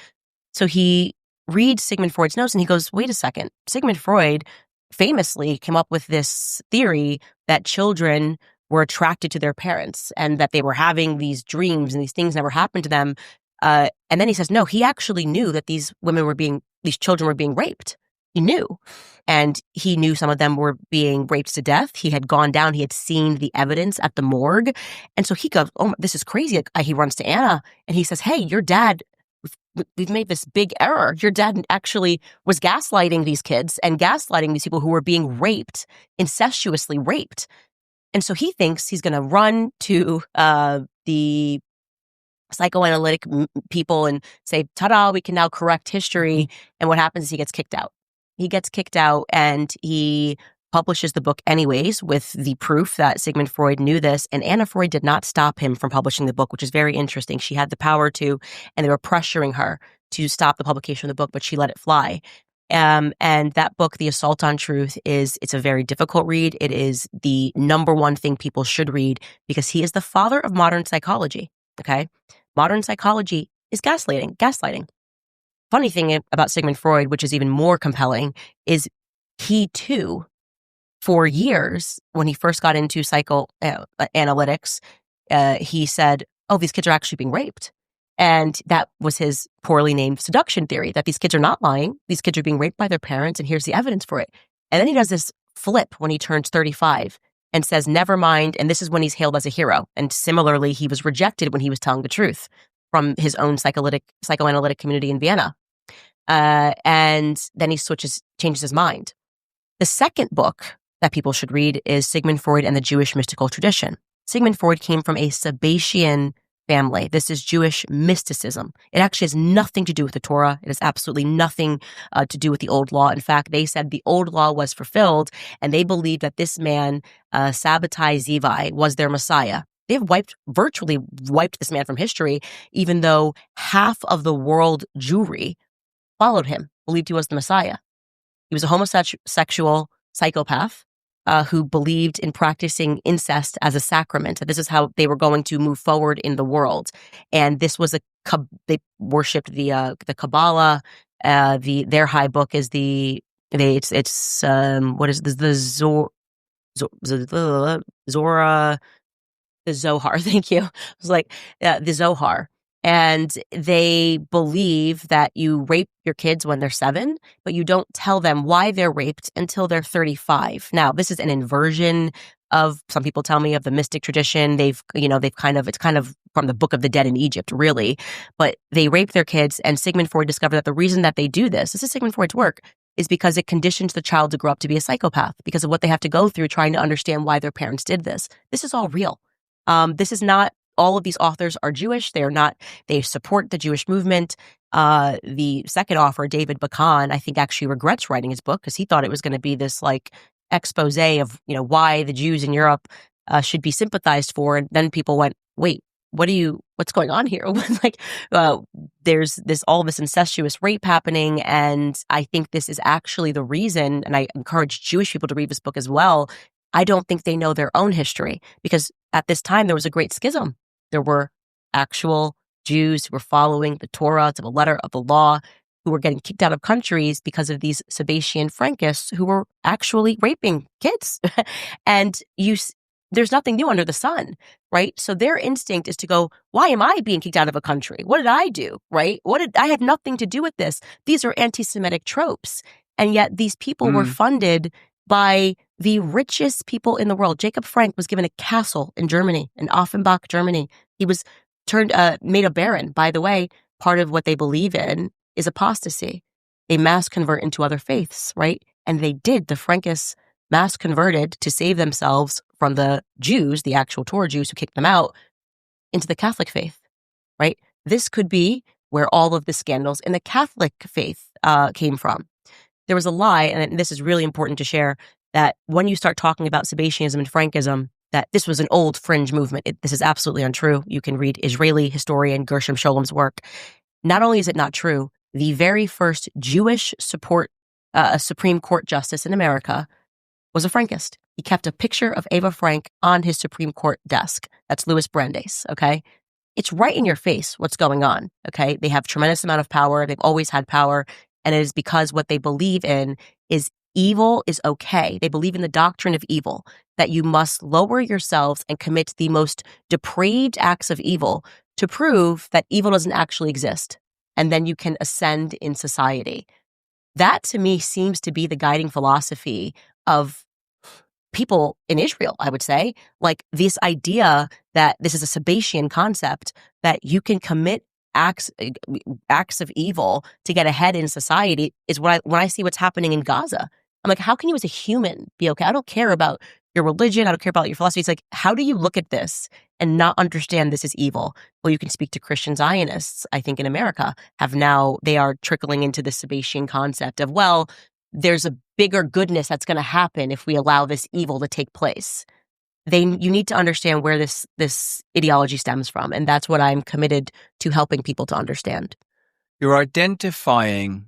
So he reads Sigmund Freud's notes and he goes, wait a second. Sigmund Freud famously came up with this theory that children were attracted to their parents and that they were having these dreams and these things never happened to them. And then he says, no, he actually knew that these children were being raped. He knew. And he knew some of them were being raped to death. He had gone down. He had seen the evidence at the morgue. And so he goes, oh, this is crazy. He runs to Anna and he says, hey, your dad, we've made this big error. Your dad actually was gaslighting these kids and gaslighting these people who were being raped, incestuously raped. And so he thinks he's going to run to the psychoanalytic people and say, ta-da, we can now correct history. And what happens is he gets kicked out. He gets kicked out and he publishes the book anyways with the proof that Sigmund Freud knew this. And Anna Freud did not stop him from publishing the book, which is very interesting. She had the power to, and they were pressuring her to stop the publication of the book, but she let it fly. And that book, The Assault on Truth, it's a very difficult read. It is the number one thing people should read because he is the father of modern psychology. Okay. Modern psychology is gaslighting. Funny thing about Sigmund Freud, which is even more compelling, is he too, for years, when he first got into psychoanalytics, he said, oh, these kids are actually being raped. And that was his poorly named seduction theory, that these kids are not lying. These kids are being raped by their parents, and here's the evidence for it. And then he does this flip when he turns 35 and says, never mind. And this is when he's hailed as a hero. And similarly, he was rejected when he was telling the truth from his own psychoanalytic community in Vienna. And then he changes his mind. The second book that people should read is Sigmund Freud and the Jewish Mystical Tradition. Sigmund Freud came from a Sabbatian family. This is Jewish mysticism. It actually has nothing to do with the Torah. It has absolutely nothing to do with the old law. In fact, they said the old law was fulfilled, and they believed that this man, Sabbatai Zevi, was their Messiah. They've virtually wiped this man from history, even though half of the world Jewry followed him, believed he was the Messiah. He was a homosexual psychopath who believed in practicing incest as a sacrament. This is how they were going to move forward in the world. And this was they worshipped the Kabbalah. Their high book is the Zohar. Thank you. It was like the Zohar. And they believe that you rape your kids when they're 7, but you don't tell them why they're raped until they're 35. Now, this is an inversion of, some people tell me, of the mystic tradition. It's kind of from the Book of the Dead in Egypt, really. But they rape their kids, and Sigmund Freud discovered that the reason that they do this is Sigmund Freud's work, is because it conditions the child to grow up to be a psychopath because of what they have to go through trying to understand why their parents did this. This is all real. This is not, all of these authors are Jewish. They support the Jewish movement. The second author, David Bakan, I think actually regrets writing his book because he thought it was going to be this like expose of, why the Jews in Europe should be sympathized for. And then people went, wait, what's going on here? There's all this incestuous rape happening. And I think this is actually the reason, and I encourage Jewish people to read this book as well. I don't think they know their own history because at this time there was a great schism. There were actual Jews who were following the Torah to the letter of the law, who were getting kicked out of countries because of these Sabbatian Frankists who were actually raping kids. And there's nothing new under the sun, right? So their instinct is to go, why am I being kicked out of a country? What did I do, right? I had nothing to do with this. These are anti-Semitic tropes. And yet these people were funded by the richest people in the world. Jacob Frank was given a castle in Germany, in Offenbach, Germany. He was made a baron. By the way, part of what they believe in is apostasy. They mass convert into other faiths, right? And they did. The Frankists mass converted to save themselves from the Jews, the actual Torah Jews who kicked them out, into the Catholic faith, right? This could be where all of the scandals in the Catholic faith came from. There was a lie, and this is really important to share, that when you start talking about Sabbatianism and Frankism, that this was an old fringe movement. This is absolutely untrue. You can read Israeli historian Gershom Scholem's work. Not only is it not true, the very first Jewish Supreme Court justice in America was a Frankist. He kept a picture of Eva Frank on his Supreme Court desk. That's Louis Brandeis, okay? It's right in your face what's going on, okay? They have tremendous amount of power. They've always had power. And it is because what they believe in is evil is okay. They believe in the doctrine of evil, that you must lower yourselves and commit the most depraved acts of evil to prove that evil doesn't actually exist. And then you can ascend in society. That to me seems to be the guiding philosophy of people in Israel, I would say. Like this idea that this is a Sabbatian concept, that you can commit acts of evil to get ahead in society is when I see what's happening in Gaza. I'm like, how can you as a human be okay? I don't care about your religion. I don't care about your philosophy. It's like, how do you look at this and not understand this is evil? Well, you can speak to Christian Zionists, I think in America, they are trickling into the Sabbatian concept of, well, there's a bigger goodness that's going to happen if we allow this evil to take place. You need to understand where this ideology stems from. And that's what I'm committed to helping people to understand. You're identifying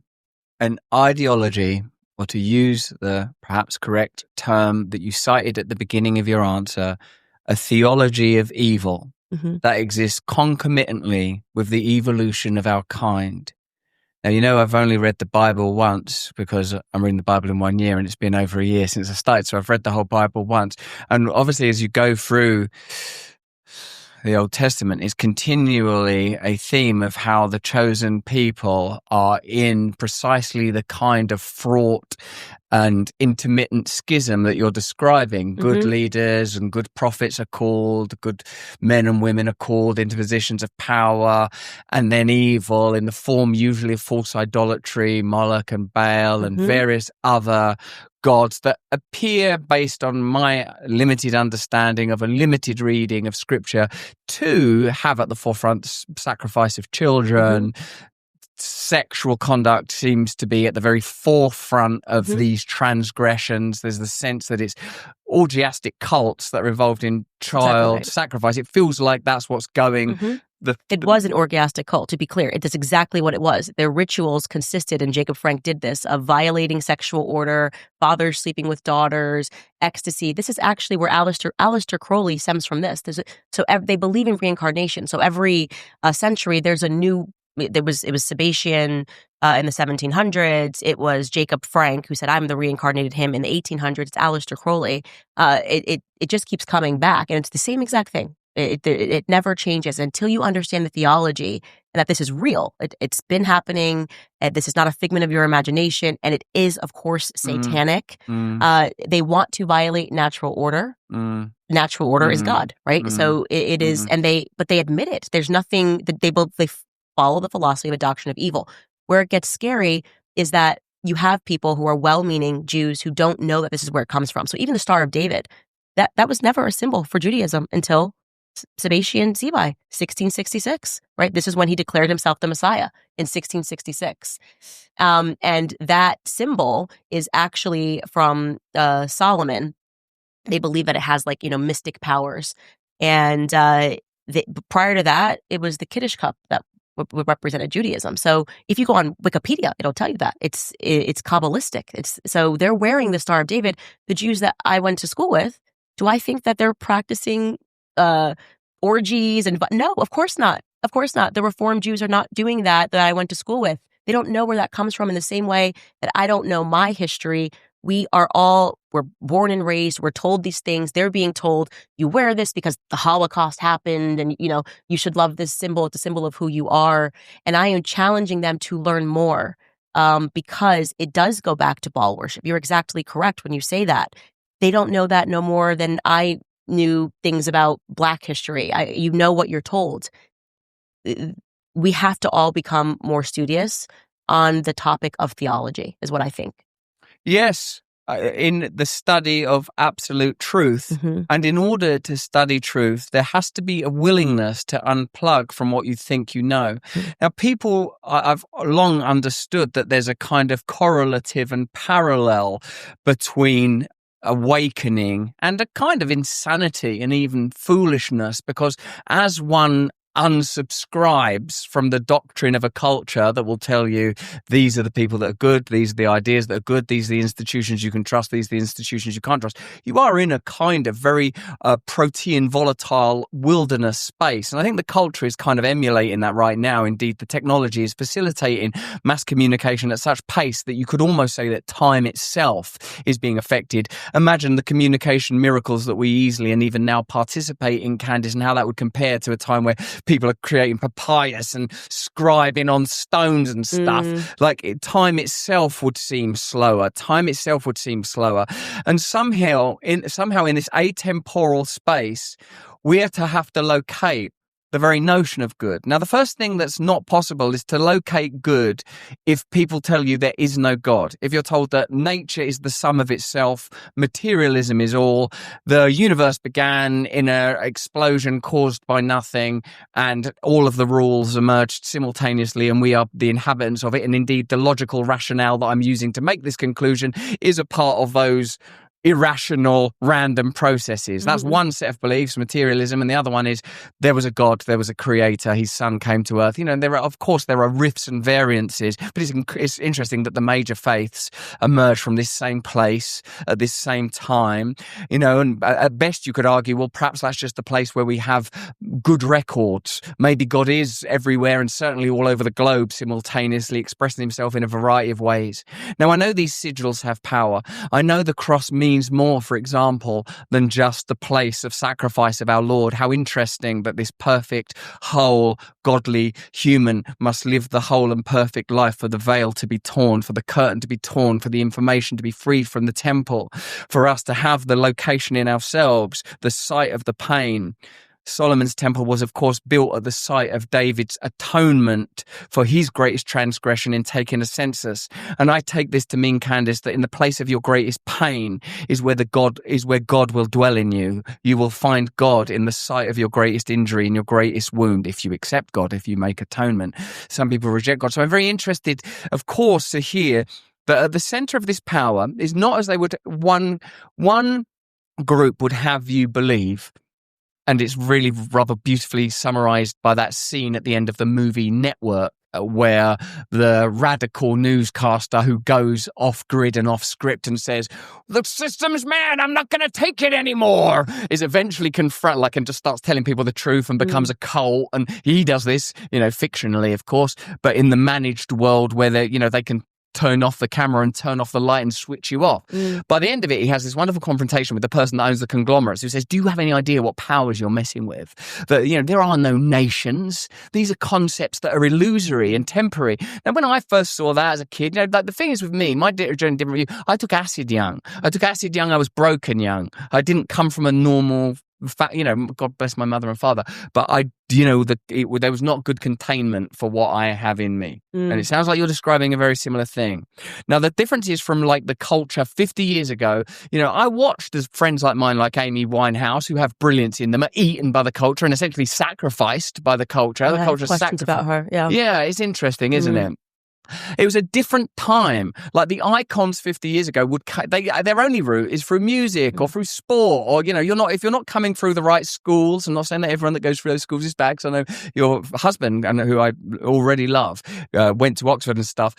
an ideology, or to use the perhaps correct term that you cited at the beginning of your answer, a theology of evil that exists concomitantly with the evolution of our kind. Now, I've only read the Bible once because I'm reading the Bible in 1 year and it's been over a year since I started. So I've read the whole Bible once. And obviously, as you go through the Old Testament, is continually a theme of how the chosen people are in precisely the kind of fraught and intermittent schism that you're describing. Good leaders and good prophets are called, good men and women are called into positions of power, and then evil in the form usually of false idolatry, Moloch and Baal and various other gods that appear, based on my limited understanding of a limited reading of scripture, to have at the forefront sacrifice of children. Sexual conduct seems to be at the very forefront of these transgressions. There's the sense that it's orgiastic cults that are involved in child sacrifice. It feels like that's what's going. It was an orgiastic cult, to be clear. That's exactly what it was. Their rituals consisted, and Jacob Frank did this, of violating sexual order, fathers sleeping with daughters, ecstasy. This is actually where Aleister Crowley stems from this. They believe in reincarnation. So every century, there's a new. It was Sabbatian in the 1700s. It was Jacob Frank who said, "I'm the reincarnated him." In the 1800s, it's Aleister Crowley. It just keeps coming back, and it's the same exact thing. It never changes until you understand the theology and that this is real. It's been happening. This is not a figment of your imagination, and it is, of course, satanic. They want to violate natural order. Natural order is God, right? So it is, but they admit it. There's nothing that they follow the philosophy of a doctrine of evil. Where it gets scary is that you have people who are well-meaning Jews who don't know that this is where it comes from. So even the Star of David, that was never a symbol for Judaism until Sabbatian Sebai, 1666, right? This is when he declared himself the Messiah in 1666. And that symbol is actually from Solomon. They believe that it has mystic powers. And prior to that, it was the Kiddush cup that represented Judaism. So if you go on Wikipedia, it'll tell you that it's Kabbalistic. So they're wearing the Star of David. The Jews that I went to school with, do I think that they're practicing orgies no, of course not. Of course not. The Reformed Jews are not doing that I went to school with. They don't know where that comes from in the same way that I don't know my history. We're born and raised. We're told these things. They're being told, you wear this because the Holocaust happened and, you should love this symbol. It's a symbol of who you are. And I am challenging them to learn more because it does go back to Baal worship. You're exactly correct when you say that. They don't know that no more than I knew things about Black history. You know what you're told. We have to all become more studious on the topic of theology, is what I think. Yes, in the study of absolute truth. And in order to study truth, there has to be a willingness to unplug from what you think you know. Now, I've long understood that there's a kind of correlative and parallel between awakening and a kind of insanity and even foolishness, because as one unsubscribes from the doctrine of a culture that will tell you these are the people that are good, these are the ideas that are good, these are the institutions you can trust, these are the institutions you can't trust, you are in a kind of very protean volatile wilderness space. And I think the culture is kind of emulating that right now. Indeed, the technology is facilitating mass communication at such pace that you could almost say that time itself is being affected. Imagine the communication miracles that we easily and even now participate in, Candace, and how that would compare to a time where people are creating papyrus and scribing on stones and stuff. Time itself would seem slower. And somehow in this atemporal space, we have to locate the very notion of good. Now, the first thing that's not possible is to locate good if people tell you there is no God. If you're told that nature is the sum of itself, materialism is all, the universe began in an explosion caused by nothing, and all of the rules emerged simultaneously, and we are the inhabitants of it. And indeed, the logical rationale that I'm using to make this conclusion is a part of those irrational, random processes. That's one set of beliefs, materialism, and the other one is there was a God, there was a creator, his son came to earth. And there are, of course, there are rifts and variances, but it's interesting that the major faiths emerge from this same place at this same time. And at best you could argue, well, perhaps that's just the place where we have good records. Maybe God is everywhere and certainly all over the globe simultaneously, expressing himself in a variety of ways. Now, I know these sigils have power. I know the cross means more, for example, than just the place of sacrifice of our Lord. How interesting that this perfect, whole, godly human must live the whole and perfect life for the veil to be torn, for the curtain to be torn, for the information to be freed from the temple, for us to have the location in ourselves, the site of the pain. Solomon's temple was, of course, built at the site of David's atonement for his greatest transgression in taking a census. And I take this to mean, Candace, that in the place of your greatest pain is where God will dwell in you. You will find God in the site of your greatest injury, in your greatest wound, if you accept God, if you make atonement. Some people reject God. So I'm very interested, of course, to hear that at the center of this power is not as they would one group would have you believe. And it's really rather beautifully summarized by that scene at the end of the movie Network, where the radical newscaster who goes off grid and off script and says, the system's mad, I'm not going to take it anymore, is eventually and just starts telling people the truth and becomes a cult. And he does this, fictionally, of course, but in the managed world where they can turn off the camera and turn off the light and switch you off. By the end of it, he has this wonderful confrontation with the person that owns the conglomerates who says, do you have any idea what powers you're messing with? That, there are no nations. These are concepts that are illusory and temporary. Now, when I first saw that as a kid, the thing is with me, my journey different with you. I took acid young. I was broken young. I didn't come from a normal God bless my mother and father, but there was not good containment for what I have in me. And it sounds like you're describing a very similar thing. Now, the difference is from the culture 50 years ago, I watched as friends like mine, like Amy Winehouse, who have brilliance in them, are eaten by the culture and essentially sacrificed by the culture. The culture questions about her. Yeah, it's interesting, isn't it? It was a different time. Like the icons 50 years ago their only route is through music or through sport, or if you're not coming through the right schools. I'm not saying that everyone that goes through those schools is bad, because I know your husband, and who I already love, went to Oxford and stuff.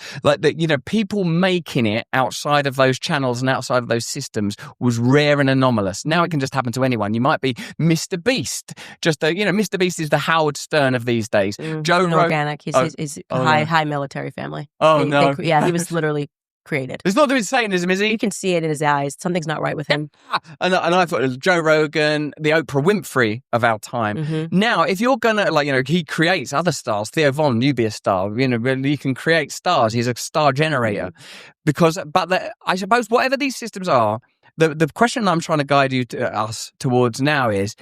People making it outside of those channels and outside of those systems was rare and anomalous. Now it can just happen to anyone. You might be Mr. Beast. Mr. Beast is the Howard Stern of these days. Joe Rogan. Organic. He's high military family. Oh, no. He was literally created. He's not doing Satanism, is he? You can see it in his eyes. Something's not right with him. And I thought it was Joe Rogan, the Oprah Winfrey of our time. Now, if you're going to, he creates other stars. Theo Von, you be a star. You can create stars. He's a star generator. I suppose whatever these systems are, the question I'm trying to guide us towards now is,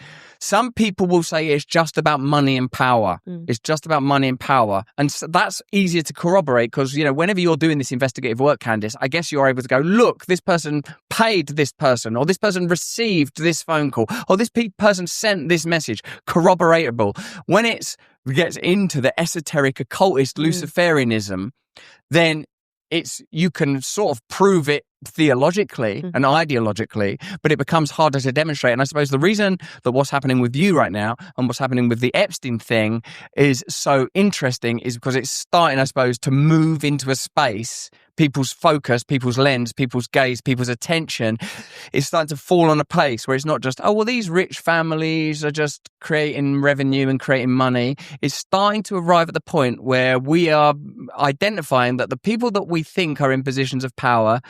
some people will say it's just about money and power. It's just about money and power. And so that's easier to corroborate because, whenever you're doing this investigative work, Candace, I guess you're able to go, look, this person paid this person, or this person received this phone call, or this person sent this message. Corroboratable. When it gets into the esoteric, occultist Luciferianism, then you can sort of prove it theologically and ideologically, but it becomes harder to demonstrate. And I suppose the reason that what's happening with you right now and what's happening with the Epstein thing is so interesting is because it's starting, I suppose, to move into a space. People's focus, people's lens, people's gaze, people's attention is starting to fall on a place where it's not just, these rich families are just creating revenue and creating money. It's starting to arrive at the point where we are identifying that the people that we think are in positions of power,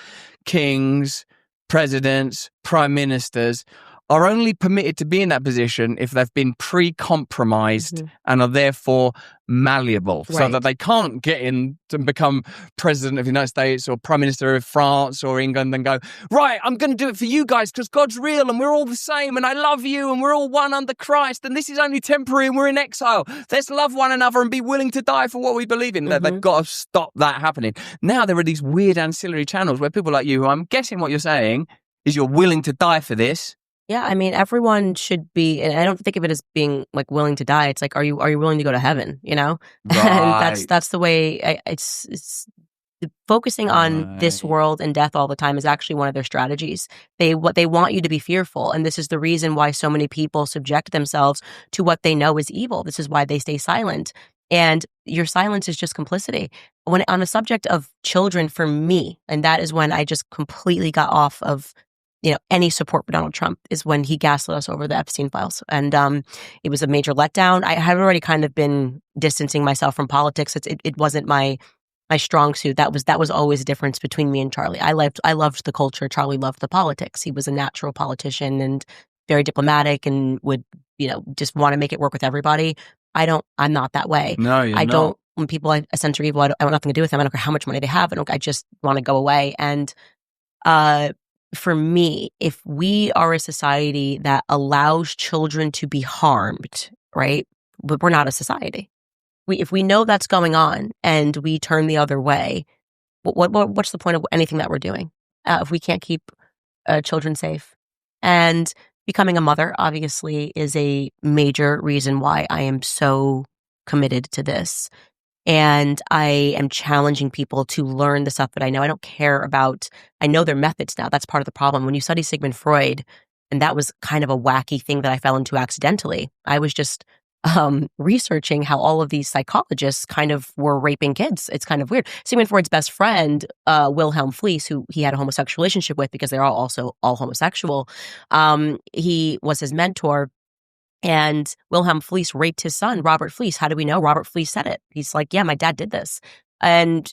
kings, presidents, prime ministers, are only permitted to be in that position if they've been pre-compromised and are therefore malleable, so that they can't get in to become president of the United States or prime minister of France or England and go, right, I'm going to do it for you guys because God's real and we're all the same and I love you and we're all one under Christ and this is only temporary and we're in exile. Let's love one another and be willing to die for what we believe in. They've got to stop that happening. Now there are these weird ancillary channels where people like you, who I'm guessing what you're saying is you're willing to die for this. Yeah, I mean, everyone should be, and I don't think of it as being like willing to die. It's like, are you willing to go to heaven? You know, Right. and that's the way. It's focusing on this world and death all the time is actually one of their strategies. They want you to be fearful, and this is the reason why so many people subject themselves to what they know is evil. This is why they stay silent, and your silence is just complicity. When on the subject of children, for me, and that is when I just completely got off of any support for Donald Trump, is when he gaslit us over the Epstein files. And it was a major letdown. I had already kind of been distancing myself from politics. It wasn't my strong suit. That was always a difference between me and Charlie. I loved the culture. Charlie loved the politics. He was a natural politician and very diplomatic and would, just want to make it work with everybody. I'm not that way. No, you're I not. don't, when people I censor evil, I want nothing to do with them. I don't care how much money they have. I just want to go away. And for me, if we are a society that allows children to be harmed, right? But we're not a society. If we know that's going on and we turn the other way, what's the point of anything that we're doing if we can't keep children safe? And becoming a mother, obviously, is a major reason why I am so committed to this. And I am challenging people to learn the stuff that I know. I don't care about, I know their methods now. That's part of the problem. When you study Sigmund Freud, and that was kind of a wacky thing that I fell into accidentally. I was just researching how all of these psychologists kind of were raping kids. It's kind of weird. Sigmund Freud's best friend, Wilhelm Fliess, who he had a homosexual relationship with because they're also all homosexual, he was his mentor. And Wilhelm Fliess raped his son, Robert Fliess. How do we know? Robert Fliess said it. He's like, yeah, my dad did this. And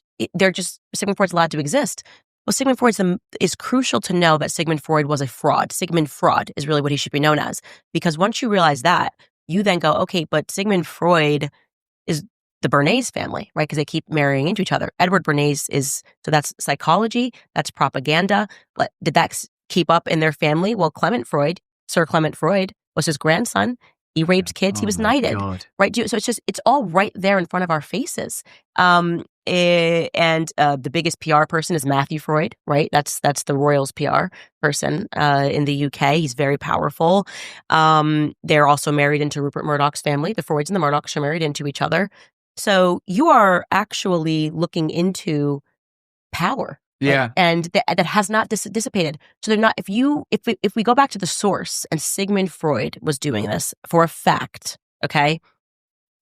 Sigmund Freud's allowed to exist. Well, Sigmund Freud is crucial to know that Sigmund Freud was a fraud. Sigmund Fraud is really what he should be known as. Because once you realize that, you then go, okay, but Sigmund Freud is the Bernays family, right? Because they keep marrying into each other. Edward Bernays so that's psychology, that's propaganda. Did that keep up in their family? Well, Sir Clement Freud, was his grandson. He raped kids. He was knighted, right? So it's all right there in front of our faces. And the biggest PR person is Matthew Freud, right? That's the Royals PR person in the UK. He's very powerful. They're also married into Rupert Murdoch's family. The Freuds and the Murdochs are married into each other. So you are actually looking into power. Yeah. And that has not dissipated. So they're not, if we go back to the source, and Sigmund Freud was doing this for a fact, okay,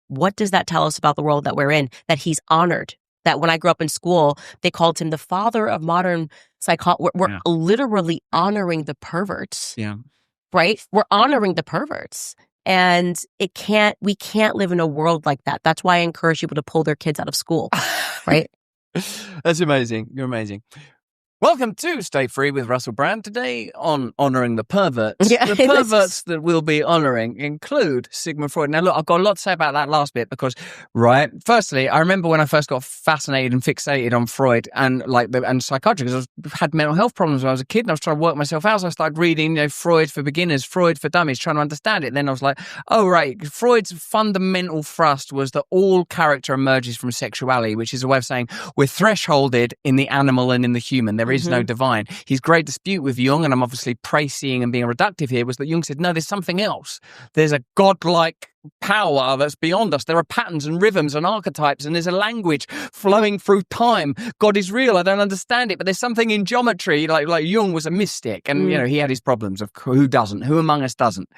what does that tell us about the world that we're in? That he's honored. That when I grew up in school, they called him the father of modern psychology. We're literally honoring the perverts. Yeah. Right? We're honoring the perverts. And we can't live in a world like that. That's why I encourage people to pull their kids out of school. Right? That's amazing. You're amazing. Welcome to Stay Free with Russell Brand. Today on honouring the perverts. Yeah, the perverts that we'll be honouring include Sigmund Freud. Now, look, I've got a lot to say about that last bit because, right, firstly, I remember when I first got fascinated and fixated on Freud and psychiatry, because I had mental health problems when I was a kid and I was trying to work myself out. So I started reading, Freud for beginners, Freud for dummies, trying to understand it. And then I was like, oh, right, Freud's fundamental thrust was that all character emerges from sexuality, which is a way of saying we're thresholded in the animal and in the human. There is no divine. His great dispute with Jung, and I'm obviously praising and being reductive here, was that Jung said, no, there's something else. There's a godlike power that's beyond us. There are patterns and rhythms and archetypes, and there's a language flowing through time. God is real. I don't understand it, but there's something in geometry. Like Jung was a mystic, and he had his problems of who doesn't, who among us doesn't.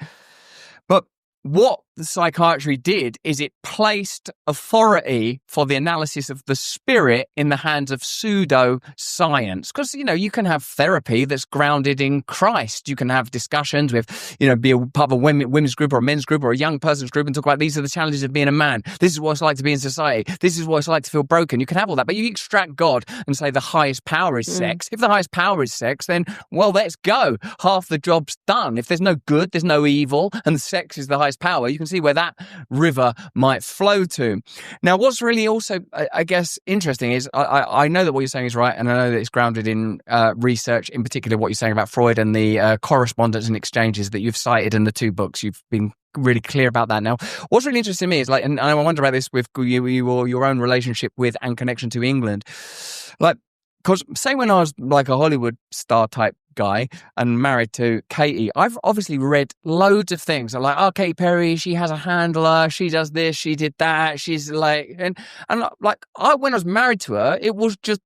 But what the psychiatry did is it placed authority for the analysis of the spirit in the hands of pseudo-science. Because, you can have therapy that's grounded in Christ. You can have discussions with, be a part of a women's group or a men's group or a young person's group and talk about these are the challenges of being a man. This is what it's like to be in society. This is what it's like to feel broken. You can have all that. But you extract God and say the highest power is sex. If the highest power is sex, then, well, let's go. Half the job's done. If there's no good, there's no evil, and sex is the highest power, you can see where that river might flow to. Now, what's really also, I guess, interesting is I know that what you're saying is right, and I know that it's grounded in research, in particular what you're saying about Freud and the correspondence and exchanges that you've cited in the 2 books. You've been really clear about that. Now, what's really interesting to me is and I wonder about this with your own relationship with and connection to England. Because say when I was like a Hollywood star type guy and married to Katie, I've obviously read loads of things. I'm like, oh, Katy Perry, she has a handler, she does this, she did that, she's like, and when I was married to her, it was just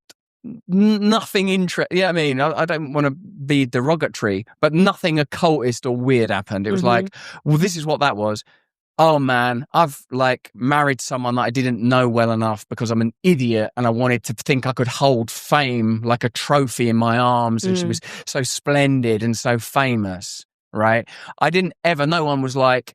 nothing interesting. Yeah, I mean, I don't want to be derogatory, but nothing occultist or weird happened. It was like, well, this is what that was. Oh man, I've married someone that I didn't know well enough because I'm an idiot and I wanted to think I could hold fame like a trophy in my arms, and she was so splendid and so famous, right? No one was like,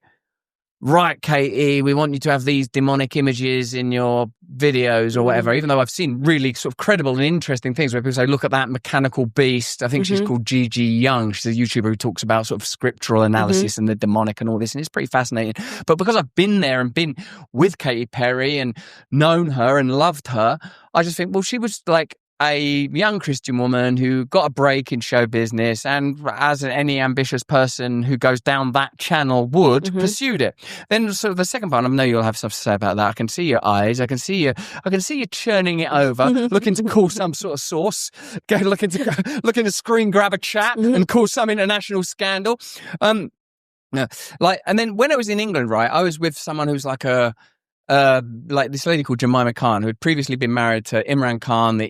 right, Katie, we want you to have these demonic images in your videos or whatever, even though I've seen really sort of credible and interesting things where people say, look at that mechanical beast. I think she's called Gigi Young. She's a YouTuber who talks about sort of scriptural analysis and the demonic and all this, and it's pretty fascinating. But because I've been there and been with Katy Perry and known her and loved her, I just think, well, she was like a young Christian woman who got a break in show business, and as any ambitious person who goes down that channel would, pursued it. Then sort of the second part, I know you'll have stuff to say about that. I can see your eyes. I can see you churning it over, looking to call some sort of source, looking to screen grab a chat and cause some international scandal. And then when I was in England, right, I was with someone who's like this lady called Jemima Khan, who had previously been married to Imran Khan, the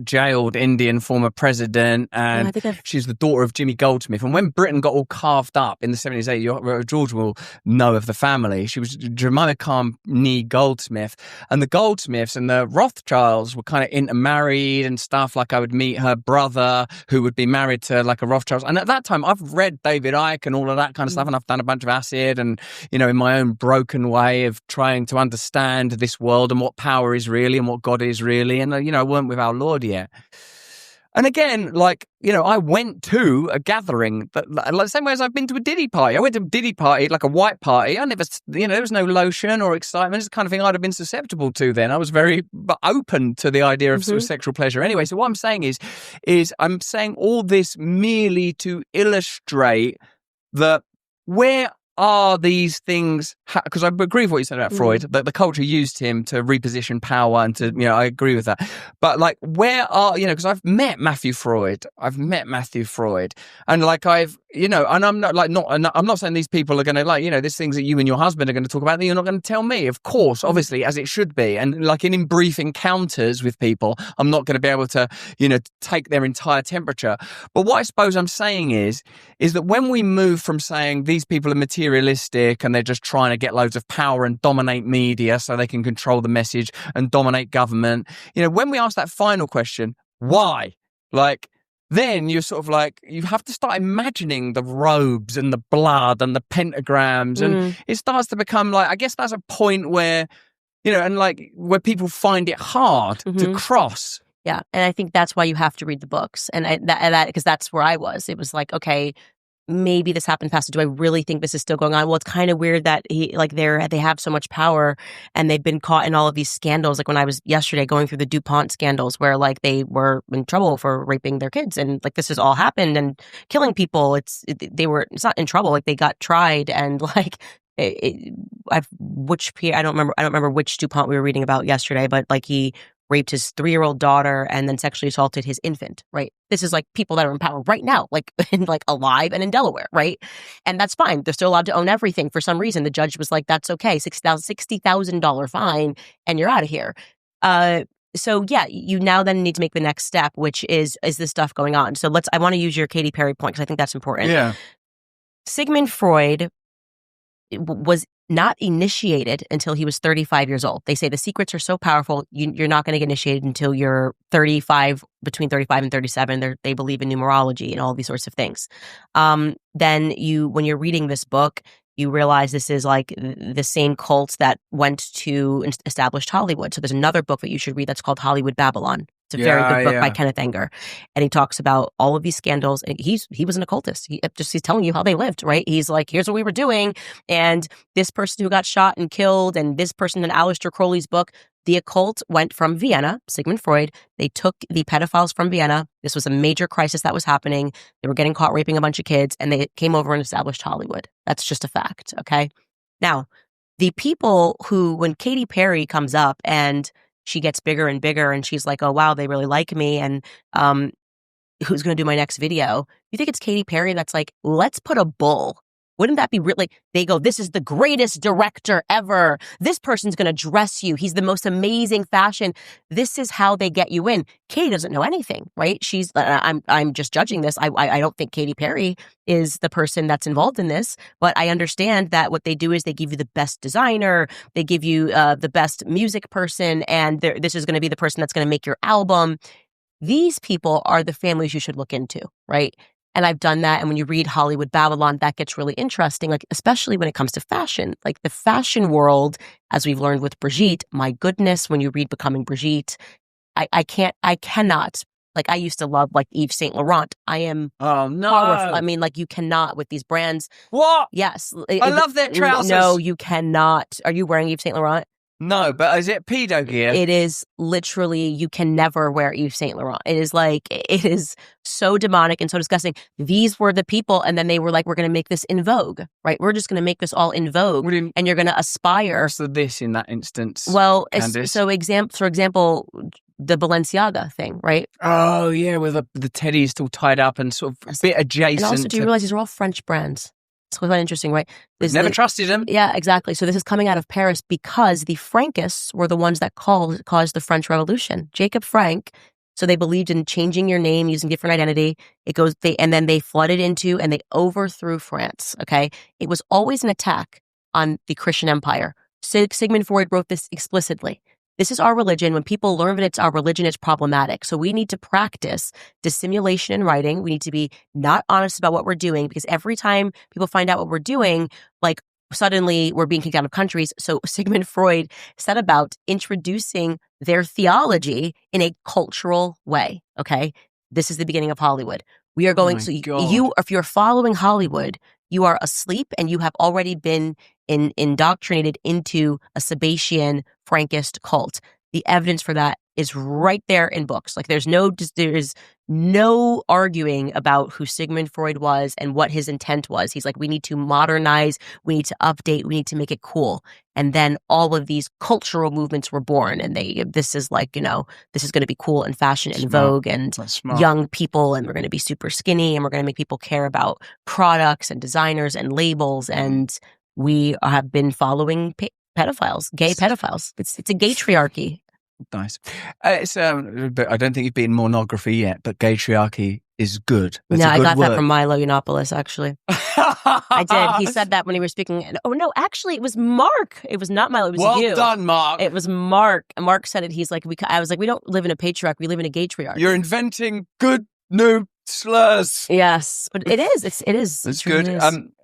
jailed Indian former president, and she's the daughter of Jimmy Goldsmith. And when Britain got all carved up in the 70s, 80s, George will know of the family. She was Jemima Khan nee Goldsmith, and the Goldsmiths and the Rothschilds were kind of intermarried and stuff. Like I would meet her brother, who would be married to like a Rothschild. And at that time, I've read David Icke and all of that kind of stuff, and I've done a bunch of acid, and in my own broken way of trying to understand this world and what power is really and what God is really. And, I weren't with our Lord yet. And again, I went to a gathering, the same way as I've been to a Diddy party. I went to a Diddy party, like a white party. I never, there was no lotion or excitement. It's the kind of thing I'd have been susceptible to then. I was very open to the idea of sort of sexual pleasure. Anyway, so what I'm saying is I'm saying all this merely to illustrate that where are these things, because I agree with what you said about Freud, that the culture used him to reposition power and to, I agree with that. But where are, because I've met Matthew Freud. And and I'm I'm not saying these people are going to there's things that you and your husband are going to talk about that you're not going to tell me, of course, obviously, as it should be. And in brief encounters with people, I'm not going to be able to, take their entire temperature. But what I suppose I'm saying is that when we move from saying these people are materialistic and they're just trying to get loads of power and dominate media so they can control the message and dominate government, when we ask that final question, why? Then you're sort of you have to start imagining the robes and the blood and the pentagrams. And it starts to become I guess that's a point where, where people find it hard to cross. Yeah. And I think that's why you have to read the books. And that because that's where I was. It was okay, maybe this happened faster. Do I really think this is still going on? Well, it's kind of weird that they have so much power and they've been caught in all of these scandals. Like when I was yesterday going through the DuPont scandals where they were in trouble for raping their kids and this has all happened and killing people. It's not in trouble. They got tried and I don't remember which DuPont we were reading about yesterday, but he raped his 3-year-old daughter and then sexually assaulted his infant, right? This is people that are in power right now, alive and in Delaware, right? And that's fine. They're still allowed to own everything for some reason. The judge was that's okay, $60,000 fine, and you're out of here. So yeah, you now then need to make the next step, which is this stuff going on? So I want to use your Katy Perry point because I think that's important. Yeah. Sigmund Freud was not initiated until he was 35 years old. They say the secrets are so powerful, you're not going to get initiated until you're 35, between 35 and 37. They believe in numerology and all these sorts of things. Then when you're reading this book, you realize this is like the same cult that went to established Hollywood. So there's another book that you should read that's called Hollywood Babylon. It's a very good book by Kenneth Anger. And he talks about all of these scandals. And he was an occultist. He's telling you how they lived, right? He's like, here's what we were doing. And this person who got shot and killed, and this person in Aleister Crowley's book, the occult went from Vienna, Sigmund Freud. They took the pedophiles from Vienna. This was a major crisis that was happening. They were getting caught raping a bunch of kids, and they came over and established Hollywood. That's just a fact, okay? Now, the people who, when Katy Perry comes up and she gets bigger and bigger, and she's like, oh, wow, they really like me, and who's going to do my next video? You think it's Katy Perry that's like, let's put a bull. Wouldn't that be really, they go, this is the greatest director ever. This person's going to dress you. He's the most amazing fashion. This is how they get you in. Katy doesn't know anything, right? I'm just judging this. I don't think Katy Perry is the person that's involved in this, but I understand that what they do is they give you the best designer, they give you the best music person, and this is going to be the person that's going to make your album. These people are the families you should look into, right? And I've done that. And when you read Hollywood Babylon, that gets really interesting, like especially when it comes to fashion. Like the fashion world, as we've learned with Brigitte, my goodness, when you read Becoming Brigitte, I cannot. Like I used to love like Yves Saint Laurent. I am powerful. I mean, like you cannot with these brands. What? Yes. I love their trousers. No, you cannot. Are you wearing Yves Saint Laurent? No, but is it pedo gear? It is literally, you can never wear Yves Saint Laurent. It is so demonic and so disgusting. These were the people, and then they were like, we're going to make this in vogue, right? We're just going to make this all in vogue, and you're going to aspire. What's the this in that instance? Well, Candace? for example, the Balenciaga thing, right? Oh, yeah, with the teddy still tied up and sort of a bit adjacent. And also, do you realize these are all French brands? It's quite interesting, right? Never trusted them. Yeah, exactly. So this is coming out of Paris because the Frankists were the ones that caused the French Revolution. Jacob Frank. So they believed in changing your name, using different identity. And then they flooded into and they overthrew France. Okay, it was always an attack on the Christian empire. Sigmund Freud wrote this explicitly. This is our religion. When people learn that it's our religion, it's problematic. So we need to practice dissimulation in writing. We need to be not honest about what we're doing, because every time people find out what we're doing, like suddenly we're being kicked out of countries. So Sigmund Freud set about introducing their theology in a cultural way. Okay. This is the beginning of Hollywood. We are going, if you're following Hollywood, you are asleep and you have already been indoctrinated into a Sabbatian Frankist cult. The evidence for that is right there in books. Like there is no arguing about who Sigmund Freud was and what his intent was. He's like, we need to modernize, we need to update, we need to make it cool. And then all of these cultural movements were born, and this is like, this is going to be cool and fashion and Vogue and young people, and we're going to be super skinny, and we're going to make people care about products and designers and labels. And we have been following pedophiles, gay pedophiles. It's a gaytriarchy. Nice. But I don't think you've been monography yet, but gaytriarchy is good. That's I got that from Milo Yiannopoulos, actually. I did. He said that when he was speaking. Oh, no, actually, it was Mark. It was not Milo. It was you. Well done, Mark. It was Mark. Mark said it. He's like, I was like, we don't live in a patriarch. We live in a gaytriarchy. You're inventing good new slurs. Yes, but it is. It is. It's good.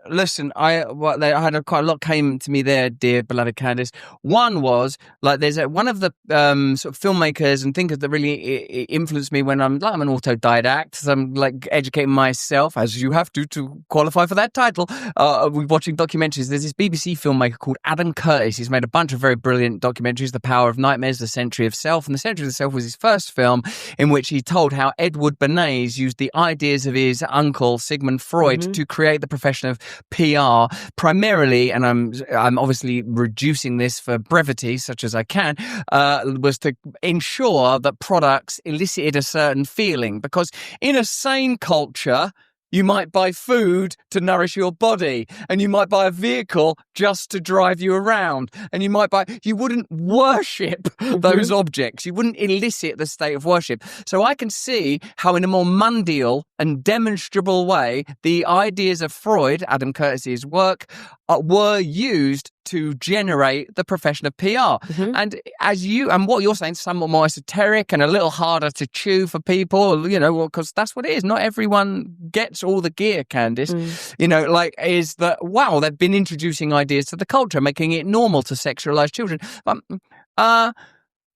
Listen, I had quite a lot came to me there, dear beloved Candace. One was like there's one of the sort of filmmakers and thinkers that really influenced me when I'm an autodidact. So I'm like educating myself, as you have to qualify for that title. We're watching documentaries. There's this BBC filmmaker called Adam Curtis. He's made a bunch of very brilliant documentaries: The Power of Nightmares, The Century of Self, and The Century of Self was his first film in which he told how Edward Bernays used the ideas of his uncle Sigmund Freud to create the profession of PR primarily, and I'm obviously reducing this for brevity such as I can, was to ensure that products elicited a certain feeling, because in a sane culture you might buy food to nourish your body, and you might buy a vehicle just to drive you around, and you wouldn't worship those objects. You wouldn't elicit the state of worship. So I can see how in a more mundial and demonstrable way, the ideas of Freud, Adam Curtis's work, were used to generate the profession of PR. And what you're saying, somewhat more esoteric and a little harder to chew for people, because that's what it is. Not everyone gets all the gear, Candace. Is that, wow, they've been introducing ideas to the culture, making it normal to sexualize children. But,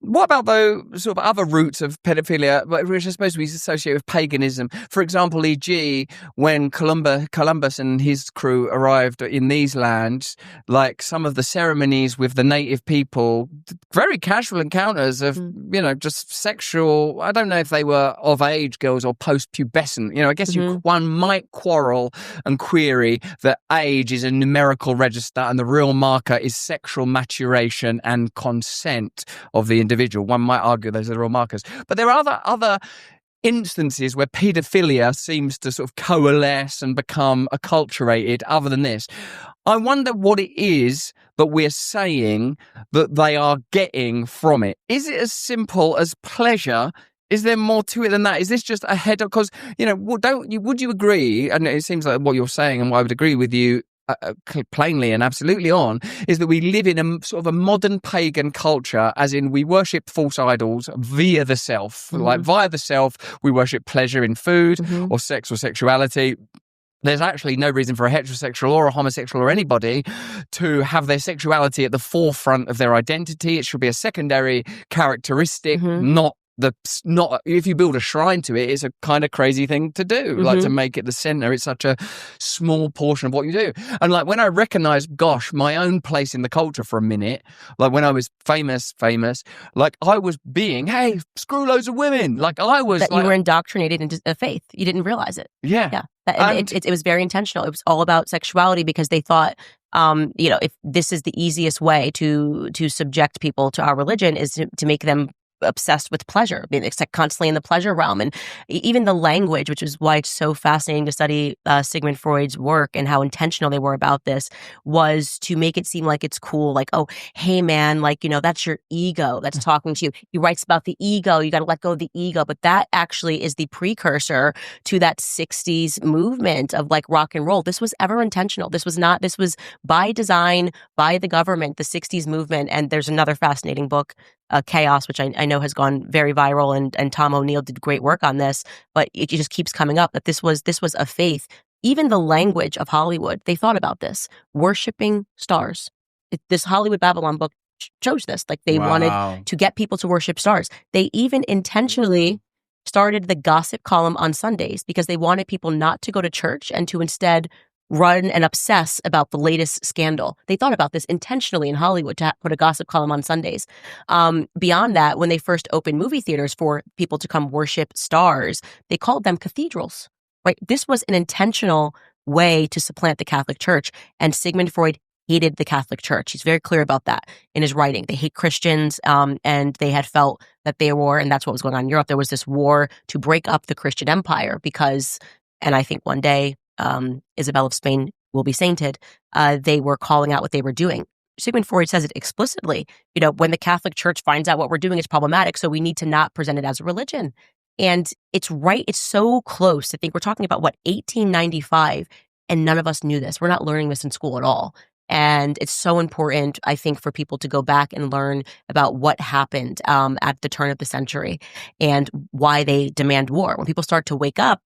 what about those sort of other roots of pedophilia, which are supposed to be associated with paganism? For example, e.g., when Columbus and his crew arrived in these lands, like some of the ceremonies with the native people, very casual encounters of, just sexual, I don't know if they were of age girls or post-pubescent. I guess one might quarrel and query that age is a numerical register and the real marker is sexual maturation and consent of the individual. One might argue those are the real markers. But there are other instances where paedophilia seems to sort of coalesce and become acculturated other than this. I wonder what it is that we're saying that they are getting from it. Is it as simple as pleasure? Is there more to it than that? Is this just a head? Because, would you agree, and it seems like what you're saying and what I would agree with you plainly and absolutely on, is that we live in a sort of a modern pagan culture, as in we worship false idols via the self. Like via the self, we worship pleasure in food or sex or sexuality. There's actually no reason for a heterosexual or a homosexual or anybody to have their sexuality at the forefront of their identity. It should be a secondary characteristic, not if you build a shrine to it, it's a kind of crazy thing to do, like to make it the center. It's such a small portion of what you do. And like when I recognized, my own place in the culture for a minute, like when I was famous, like I was being, hey, screw loads of women. Like I was that you were indoctrinated into a faith. You didn't realize it. Yeah. It was very intentional. It was all about sexuality because they thought, if this is the easiest way to subject people to our religion is to make them obsessed with pleasure, being constantly in the pleasure realm. And even the language, which is why it's so fascinating to study Sigmund Freud's work and how intentional they were about this, was to make it seem like it's cool. Like, oh, hey man, that's your ego that's talking to you. He writes about the ego. You got to let go of the ego. But that actually is the precursor to that 60s movement of like rock and roll. This was ever intentional. This was by design, by the government, the 60s movement. And there's another fascinating book, Chaos, which I know has gone very viral, and Tom O'Neill did great work on this, but it just keeps coming up that this was a faith. Even the language of Hollywood, they thought about this, worshiping stars. This Hollywood Babylon book shows this. Like they wanted to get people to worship stars. They even intentionally started the gossip column on Sundays because they wanted people not to go to church and to instead run and obsess about the latest scandal. They thought about this intentionally in Hollywood to put a gossip column on Sundays. Beyond that, when they first opened movie theaters for people to come worship stars, they called them cathedrals, right? This was an intentional way to supplant the Catholic Church. And Sigmund Freud hated the Catholic Church. He's very clear about that in his writing. They hate Christians, and they had felt that they were, and that's what was going on in Europe. There was this war to break up the Christian empire because, and I think one day, Isabel of Spain will be sainted, they were calling out what they were doing. Sigmund Freud says it explicitly. When the Catholic Church finds out what we're doing, it's problematic, so we need to not present it as a religion. And it's right, it's so close. I think we're talking about, 1895, and none of us knew this. We're not learning this in school at all. And it's so important, I think, for people to go back and learn about what happened at the turn of the century and why they demand war. When people start to wake up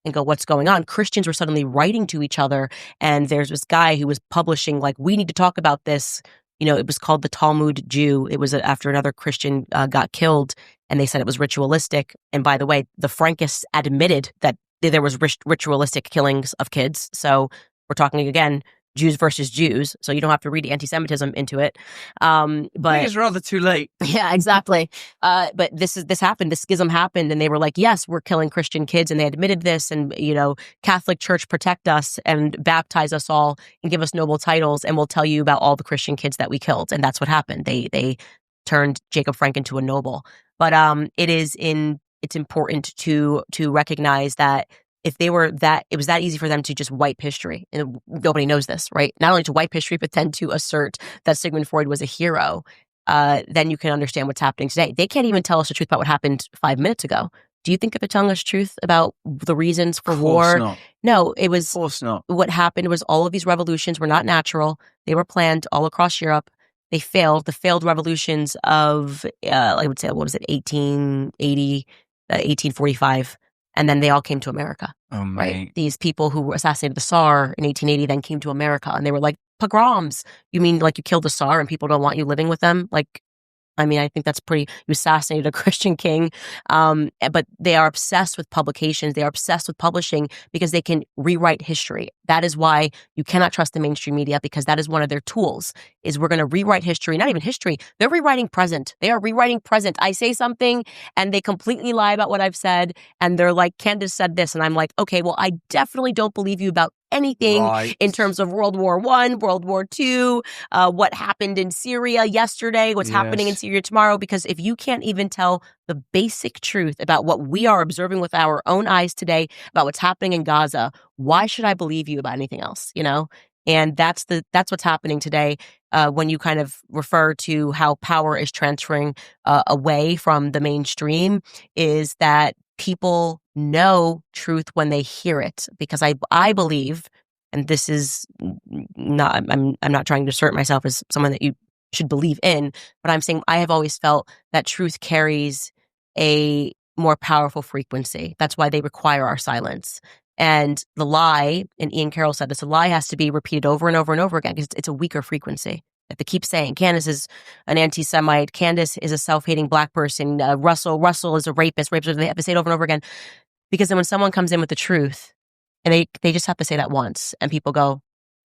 and go, what's going on? Christians were suddenly writing to each other. And there's this guy who was publishing, we need to talk about this. It was called the Talmud Jew. It was after another Christian got killed, and they said it was ritualistic. And by the way, the Frankists admitted that there was ritualistic killings of kids. So we're talking again, Jews versus Jews, so you don't have to read anti-Semitism into it. But I think it's rather too late. Yeah, exactly. But this happened. This schism happened, and they were like, "Yes, we're killing Christian kids," and they admitted this. And Catholic Church, protect us and baptize us all and give us noble titles, and we'll tell you about all the Christian kids that we killed. And that's what happened. They turned Jacob Frank into a noble. But it's important to recognize that. If it was that easy for them to just wipe history, and nobody knows this, right? Not only to wipe history, but then to assert that Sigmund Freud was a hero, then you can understand what's happening today. They can't even tell us the truth about what happened 5 minutes ago. Do you think that they're telling us truth about the reasons for Of course war? not. No, it was, Of course not. what happened was all of these revolutions were not natural. They were planned all across Europe. They failed. The failed revolutions of, I would say, what was it, 1880, 1845. And then they all came to America. Oh, Right? mate. These people who assassinated the Tsar in 1880 then came to America, and they were like, pogroms. You mean like you killed the Tsar and people don't want you living with them? Like, I mean, I think that's pretty, you assassinated a Christian king. But they are obsessed with publications. They are obsessed with publishing because they can rewrite history. That is why you cannot trust the mainstream media, because that is one of their tools, is we're going to rewrite history. Not even history. They're rewriting present. They are rewriting present. I say something and they completely lie about what I've said. And they're like, Candace said this. And I'm like, okay, well, I definitely don't believe you about anything in terms of World War I, World War II, what happened in Syria yesterday, what's happening in Syria tomorrow. Because if you can't even tell the basic truth about what we are observing with our own eyes today, about what's happening in Gaza, why should I believe you about anything else? You know? And that's what's happening today when you kind of refer to how power is transferring away from the mainstream, is that people know truth when they hear it. Because I believe, and this is not, I'm not trying to assert myself as someone that you should believe in, but I'm saying I have always felt that truth carries a more powerful frequency. That's why they require our silence. And the lie, and Ian Carroll said this, a lie has to be repeated over and over and over again because it's a weaker frequency. That they keep saying Candace is an anti-Semite, Candace is a self-hating Black person, Russell is a rapist. They have to say it over and over again. Because then when someone comes in with the truth, and they just have to say that once, and people go,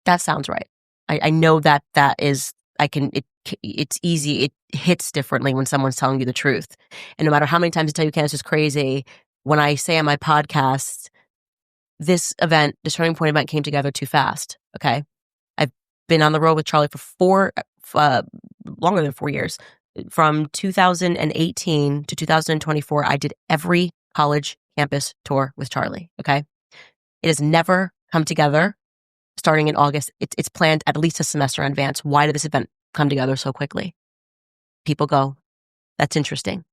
that sounds right. I know that is, it's easy. It hits differently when someone's telling you the truth. And no matter how many times I tell you Candace is crazy, when I say on my podcast, this Turning Point event came together too fast. Okay. I've been on the road with Charlie for longer than 4 years. From 2018 to 2024, I did every college campus tour with Charlie. Okay. It has never come together starting in August. It's planned at least a semester in advance. Why did this event come together so quickly? People go, that's interesting.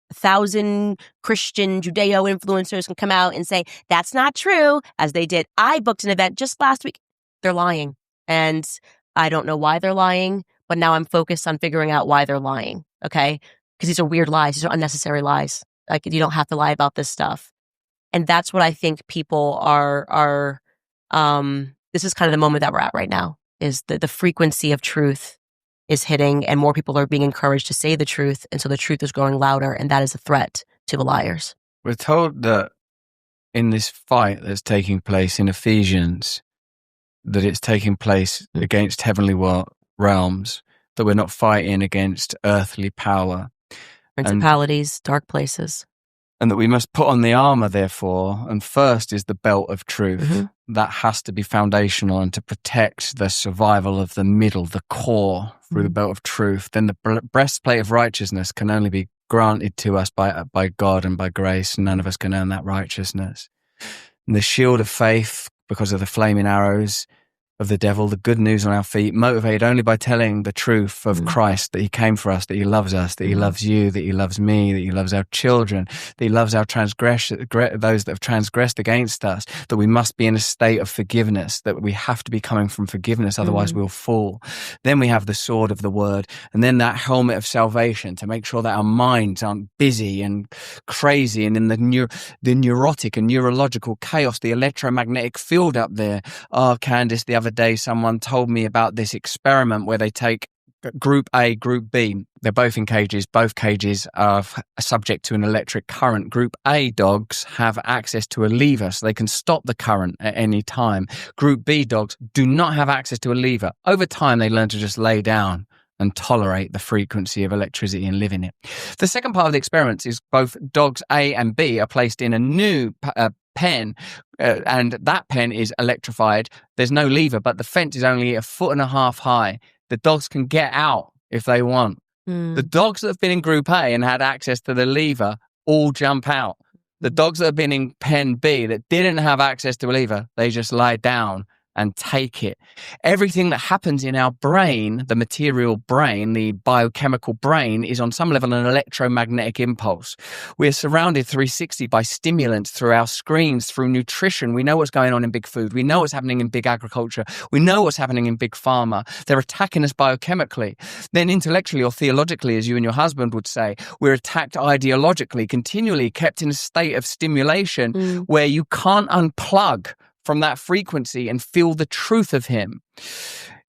1,000 Christian Judeo influencers can come out and say, that's not true, as they did. I booked an event just last week. They're lying. And I don't know why they're lying, but now I'm focused on figuring out why they're lying. Okay. Because these are weird lies. These are unnecessary lies. Like, you don't have to lie about this stuff. And that's what I think people are this is kind of the moment that we're at right now, is the frequency of truth is hitting, and more people are being encouraged to say the truth. And so the truth is growing louder, and that is a threat to the liars. We're told that in this fight that's taking place in Ephesians, that it's taking place against heavenly realms, that we're not fighting against earthly power. Principalities, dark places. And that we must put on the armor, therefore, and first is the belt of truth. Mm-hmm. That has to be foundational and to protect the survival of the middle, the core, through the belt of truth. Then the breastplate of righteousness can only be granted to us by God and by grace. None of us can earn that righteousness. And the shield of faith, because of the flaming arrows of the devil, the good news on our feet, motivated only by telling the truth of Christ, that he came for us, that he loves us, that he loves you, that he loves me, that he loves our children, that he loves our those that have transgressed against us, that we must be in a state of forgiveness, that we have to be coming from forgiveness, otherwise we'll fall. Then we have the sword of the word, and then that helmet of salvation to make sure that our minds aren't busy and crazy and in the neurotic and neurological chaos, the electromagnetic field up there. Oh, Candace, the other day someone told me about this experiment where they take group A, group B. They're both in cages. Both cages are subject to an electric current. Group A dogs have access to a lever, so they can stop the current at any time. Group B dogs do not have access to a lever. Over time, they learn to just lay down and tolerate the frequency of electricity and live in it. The second part of the experiment is both dogs A and B are placed in a new pen, and that pen is electrified. There's no lever, but the fence is only 1.5 feet high. The dogs can get out if they want. The dogs that have been in Group A and had access to the lever all jump out. The dogs that have been in Pen B that didn't have access to a lever, they just lie down and take it. Everything that happens in our brain, the material brain, the biochemical brain, is on some level an electromagnetic impulse. We're surrounded 360 by stimulants through our screens, through nutrition. We know what's going on in big food. We know what's happening in big agriculture. We know what's happening in big pharma. They're attacking us biochemically. Then intellectually or theologically, as you and your husband would say, we're attacked ideologically, continually kept in a state of stimulation where you can't unplug from that frequency and feel the truth of him.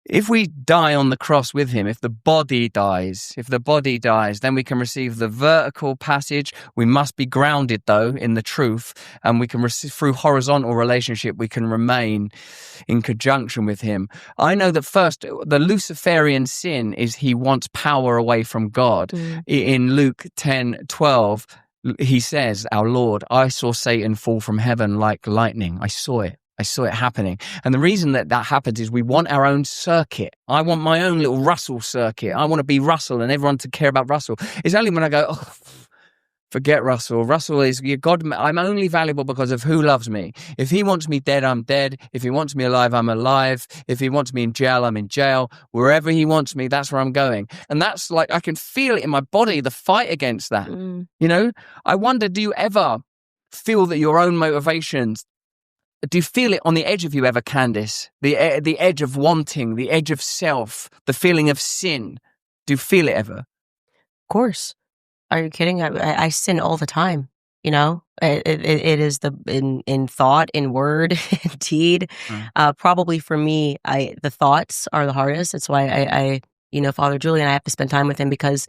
If we die on the cross with him, if the body dies, then we can receive the vertical passage. We must be grounded, though, in the truth, and we can receive through horizontal relationship, we can remain in conjunction with him. I know that first, the Luciferian sin is he wants power away from God. In Luke 10:12, he says, our Lord, I saw Satan fall from heaven like lightning. I saw it happening. And the reason that happens is we want our own circuit. I want my own little Russell circuit. I want to be Russell and everyone to care about Russell. It's only when I go, forget Russell. Russell is your God. I'm only valuable because of who loves me. If he wants me dead, I'm dead. If he wants me alive, I'm alive. If he wants me in jail, I'm in jail. Wherever he wants me, that's where I'm going. And that's like, I can feel it in my body, the fight against that. You know, I wonder, do you ever feel that your own motivations, do you feel it on the edge of you ever, Candace? The edge of wanting, the edge of self, the feeling of sin. Do you feel it ever? Of course. Are you kidding? I sin all the time. You know, it is in thought, in word, in deed. Probably for me, the thoughts are the hardest. That's why I Father Julian, I have to spend time with him because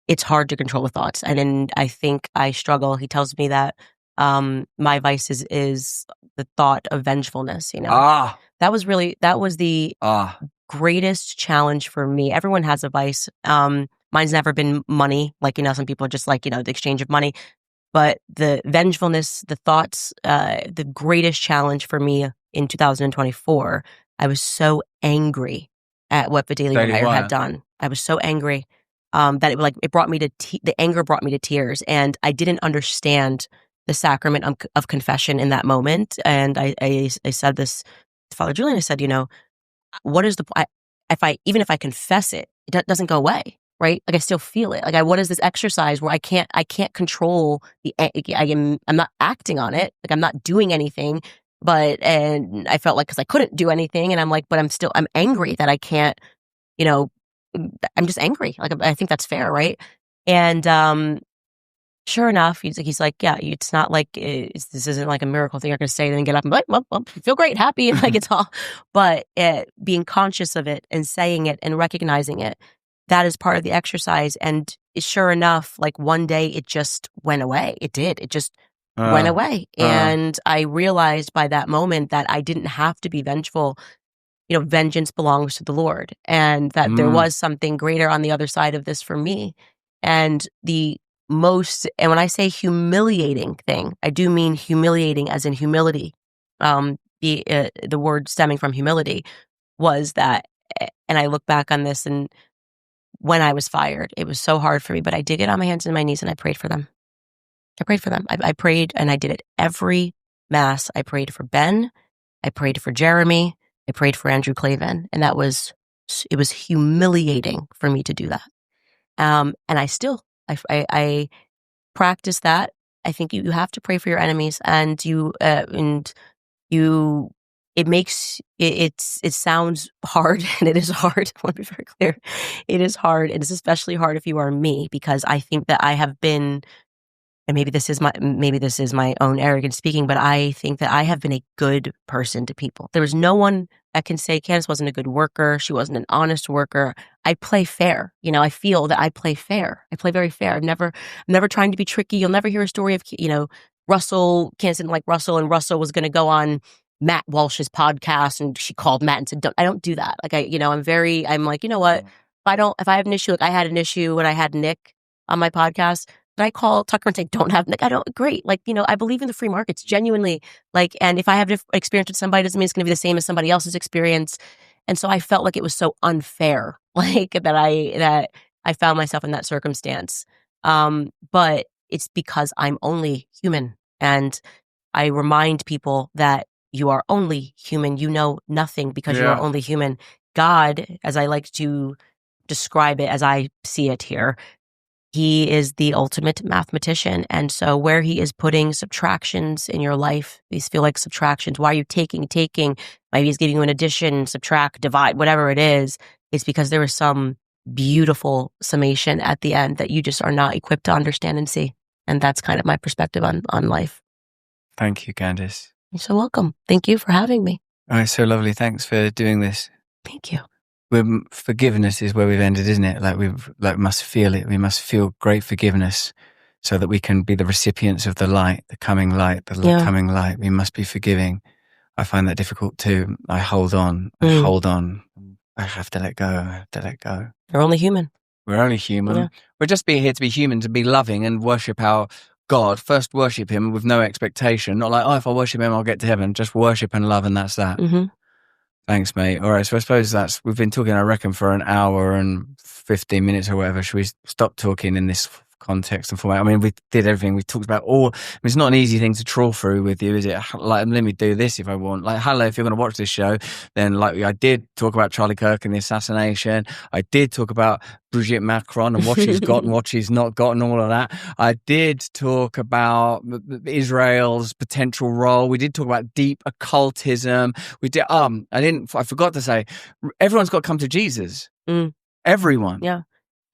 it's hard to control the thoughts. And then I think I struggle. He tells me that my vice is the thought of vengefulness, you know. That was the greatest challenge for me. Everyone has a vice. Mine's never been money. Like, you know, some people are just like, you know, the exchange of money. But the vengefulness, the thoughts, the greatest challenge for me in 2024, I was so angry at what the Daily Wire had done. I was so angry that it brought me to the anger brought me to tears, and I didn't understand the sacrament of confession in that moment. And I said this to Father Julian. I said, you know, what is even if I confess it, it doesn't go away, right? Like I still feel it. Like what is this exercise where I can't control I'm not acting on it. Like I'm not doing anything, and I felt like, cause I couldn't do anything, and I'm like, but I'm angry that I can't, you know, I'm just angry. Like I think that's fair, right? And sure enough, he's like, yeah, it's not like this isn't like a miracle thing you're going to say and then get up and be like, well, feel great, happy, like it's all. But being conscious of it and saying it and recognizing it, that is part of the exercise. And sure enough, like one day it just went away. It did. It just went away. And I realized by that moment that I didn't have to be vengeful. You know, vengeance belongs to the Lord, and that there was something greater on the other side of this for me. And and when I say humiliating thing, I do mean humiliating as in humility. The word stemming from humility was that, and I look back on this, and when I was fired, it was so hard for me, but I did get on my hands and my knees and I prayed for them. I prayed, and I did it every mass. I prayed for Ben. I prayed for Jeremy. I prayed for Andrew Clavin, and it was humiliating for me to do that. And I practice that. I think you have to pray for your enemies, and it sounds hard, and it is hard. I want to be very clear. It is hard. It is especially hard if you are me, because I think that I have been, and maybe this is my own arrogance speaking, but I think that I have been a good person to people. There was no one that can say Candace wasn't a good worker. She wasn't an honest worker. I play fair. You know, I feel that I play fair. I play very fair. I'm never trying to be tricky. You'll never hear a story of, you know, Candace didn't like Russell, and Russell was going to go on Matt Walsh's podcast, and she called Matt and said, I don't do that. Like I'm like, you know what? If I have an issue, like I had an issue when I had Nick on my podcast, and I call Tucker and say, don't have Nick. Great. Like, you know, I believe in the free markets genuinely. Like, and if I have an experience with somebody, doesn't mean it's going to be the same as somebody else's experience. And so I felt like it was so unfair, like that I found myself in that circumstance. But it's because I'm only human. And I remind people that you are only human. You know nothing because you are only human. God, as I like to describe it, as I see it here, he is the ultimate mathematician. And so where he is putting subtractions in your life, these feel like subtractions. Why are you taking? Maybe he's giving you an addition, subtract, divide, whatever it is. It's because there is some beautiful summation at the end that you just are not equipped to understand and see. And that's kind of my perspective on life. Thank you, Candace. You're so welcome. Thank you for having me. Oh, it's so lovely. Thanks for doing this. Thank you. Forgiveness is where we've ended, isn't it? Like we must feel it. We must feel great forgiveness so that we can be the recipients of the light, the coming light, coming light. We must be forgiving. I find that difficult too. I hold on. I have to let go. You're only human. We're only human. Yeah. We're just here to be human, to be loving and worship our God. First worship him with no expectation. Not like, if I worship him, I'll get to heaven. Just worship and love, and that's that. Mm-hmm. Thanks, mate. All right, so I suppose we've been talking, I reckon, for an hour and 15 minutes or whatever. Should we stop talking in this context and format? I mean, we did everything. We talked about it's not an easy thing to trawl through with you, is it? Like, let me do this if I want. Like, hello, if you're going to watch this show, then like I did talk about Charlie Kirk and the assassination. I did talk about Brigitte Macron and what she's got and what she's not got and all of that. I did talk about Israel's potential role. We did talk about deep occultism. We did. I forgot to say, everyone's got to come to Jesus. Everyone. Yeah.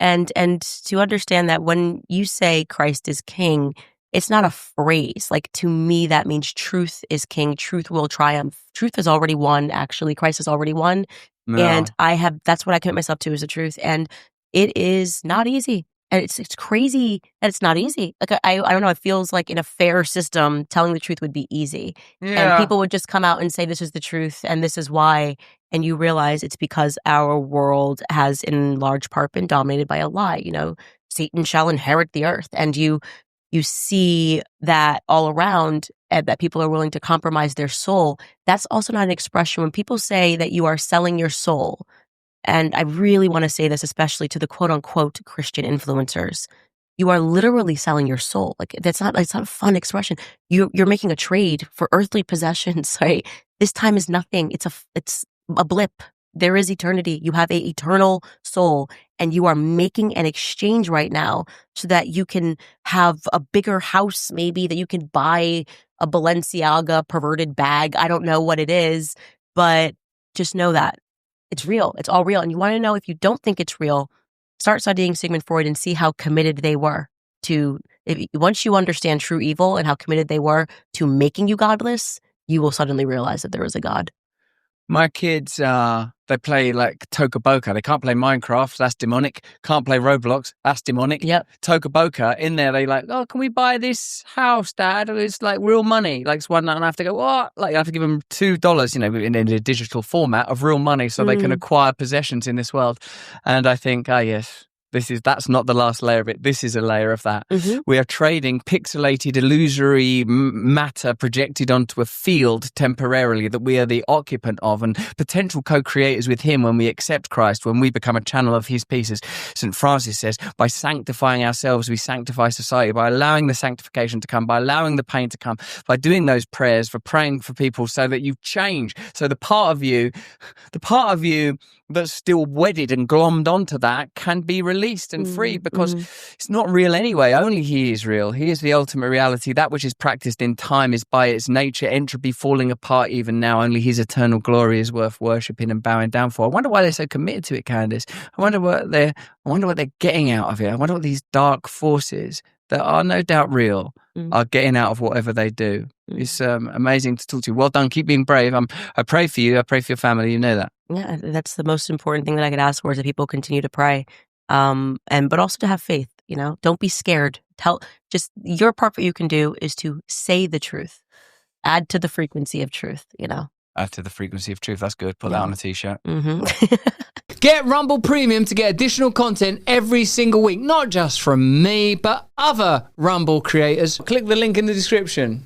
And to understand that when you say Christ is king, it's not a phrase. Like, to me, that means truth is king. Truth will triumph. Truth has already won, actually. Christ has already won. No. And that's what I commit myself to, is the truth. And it is not easy. And it's crazy that it's not easy. Like, I don't know, it feels like in a fair system, telling the truth would be easy. Yeah. And people would just come out and say, this is the truth and this is why. And you realize it's because our world has in large part been dominated by a lie. You know, Satan shall inherit the earth. And you see that all around, and that people are willing to compromise their soul. That's also not an expression. When people say that you are selling your soul, and I really want to say this, especially to the quote unquote Christian influencers, you are literally selling your soul. Like, it's not a fun expression. You're making a trade for earthly possessions, right? This time is nothing. It's a blip. There is eternity. You have an eternal soul, and you are making an exchange right now so that you can have a bigger house, maybe, that you can buy a Balenciaga perverted bag. I don't know what it is, but just know that it's real. It's all real. And you want to know, if you don't think it's real, start studying Sigmund Freud and see how committed they were to, once you understand true evil and how committed they were to making you godless, you will suddenly realize that there is a God. My kids, they play like Toca Boca. They can't play Minecraft. That's demonic. Can't play Roblox. That's demonic. Yep. Toca Boca. In there, they like, can we buy this house, Dad? It's like real money. Like, it's one night, and I have to go, what? Like, I have to give them $2, in a digital format of real money so they can acquire possessions in this world. And I think, yes. That's not the last layer of it. This is a layer of that. Mm-hmm. We are trading pixelated, illusory matter projected onto a field temporarily that we are the occupant of, and potential co-creators with him when we accept Christ, when we become a channel of his pieces. St. Francis says, by sanctifying ourselves, we sanctify society, by allowing the sanctification to come, by allowing the pain to come, by doing those prayers, for praying for people so that you change. So the part of you that's still wedded and glommed onto that can be released and free, because it's not real anyway. Only he is real. He is the ultimate reality. That which is practiced in time is by its nature entropy, falling apart even now. Only his eternal glory is worth worshipping and bowing down for. I wonder why they're so committed to it, Candace. I wonder what they're getting out of it. I wonder what these dark forces that are no doubt real are getting out of whatever they do. It's amazing to talk to you. Well done. Keep being brave. I pray for you. I pray for your family. You know that. Yeah, that's the most important thing that I could ask for, is that people continue to pray, but also to have faith. Don't be scared. Just your part. What you can do is to say the truth. Add to the frequency of truth. Add to the frequency of truth. That's good. Put that on a t-shirt. Mm-hmm. Get Rumble Premium to get additional content every single week, not just from me, but other Rumble creators. Click the link in the description.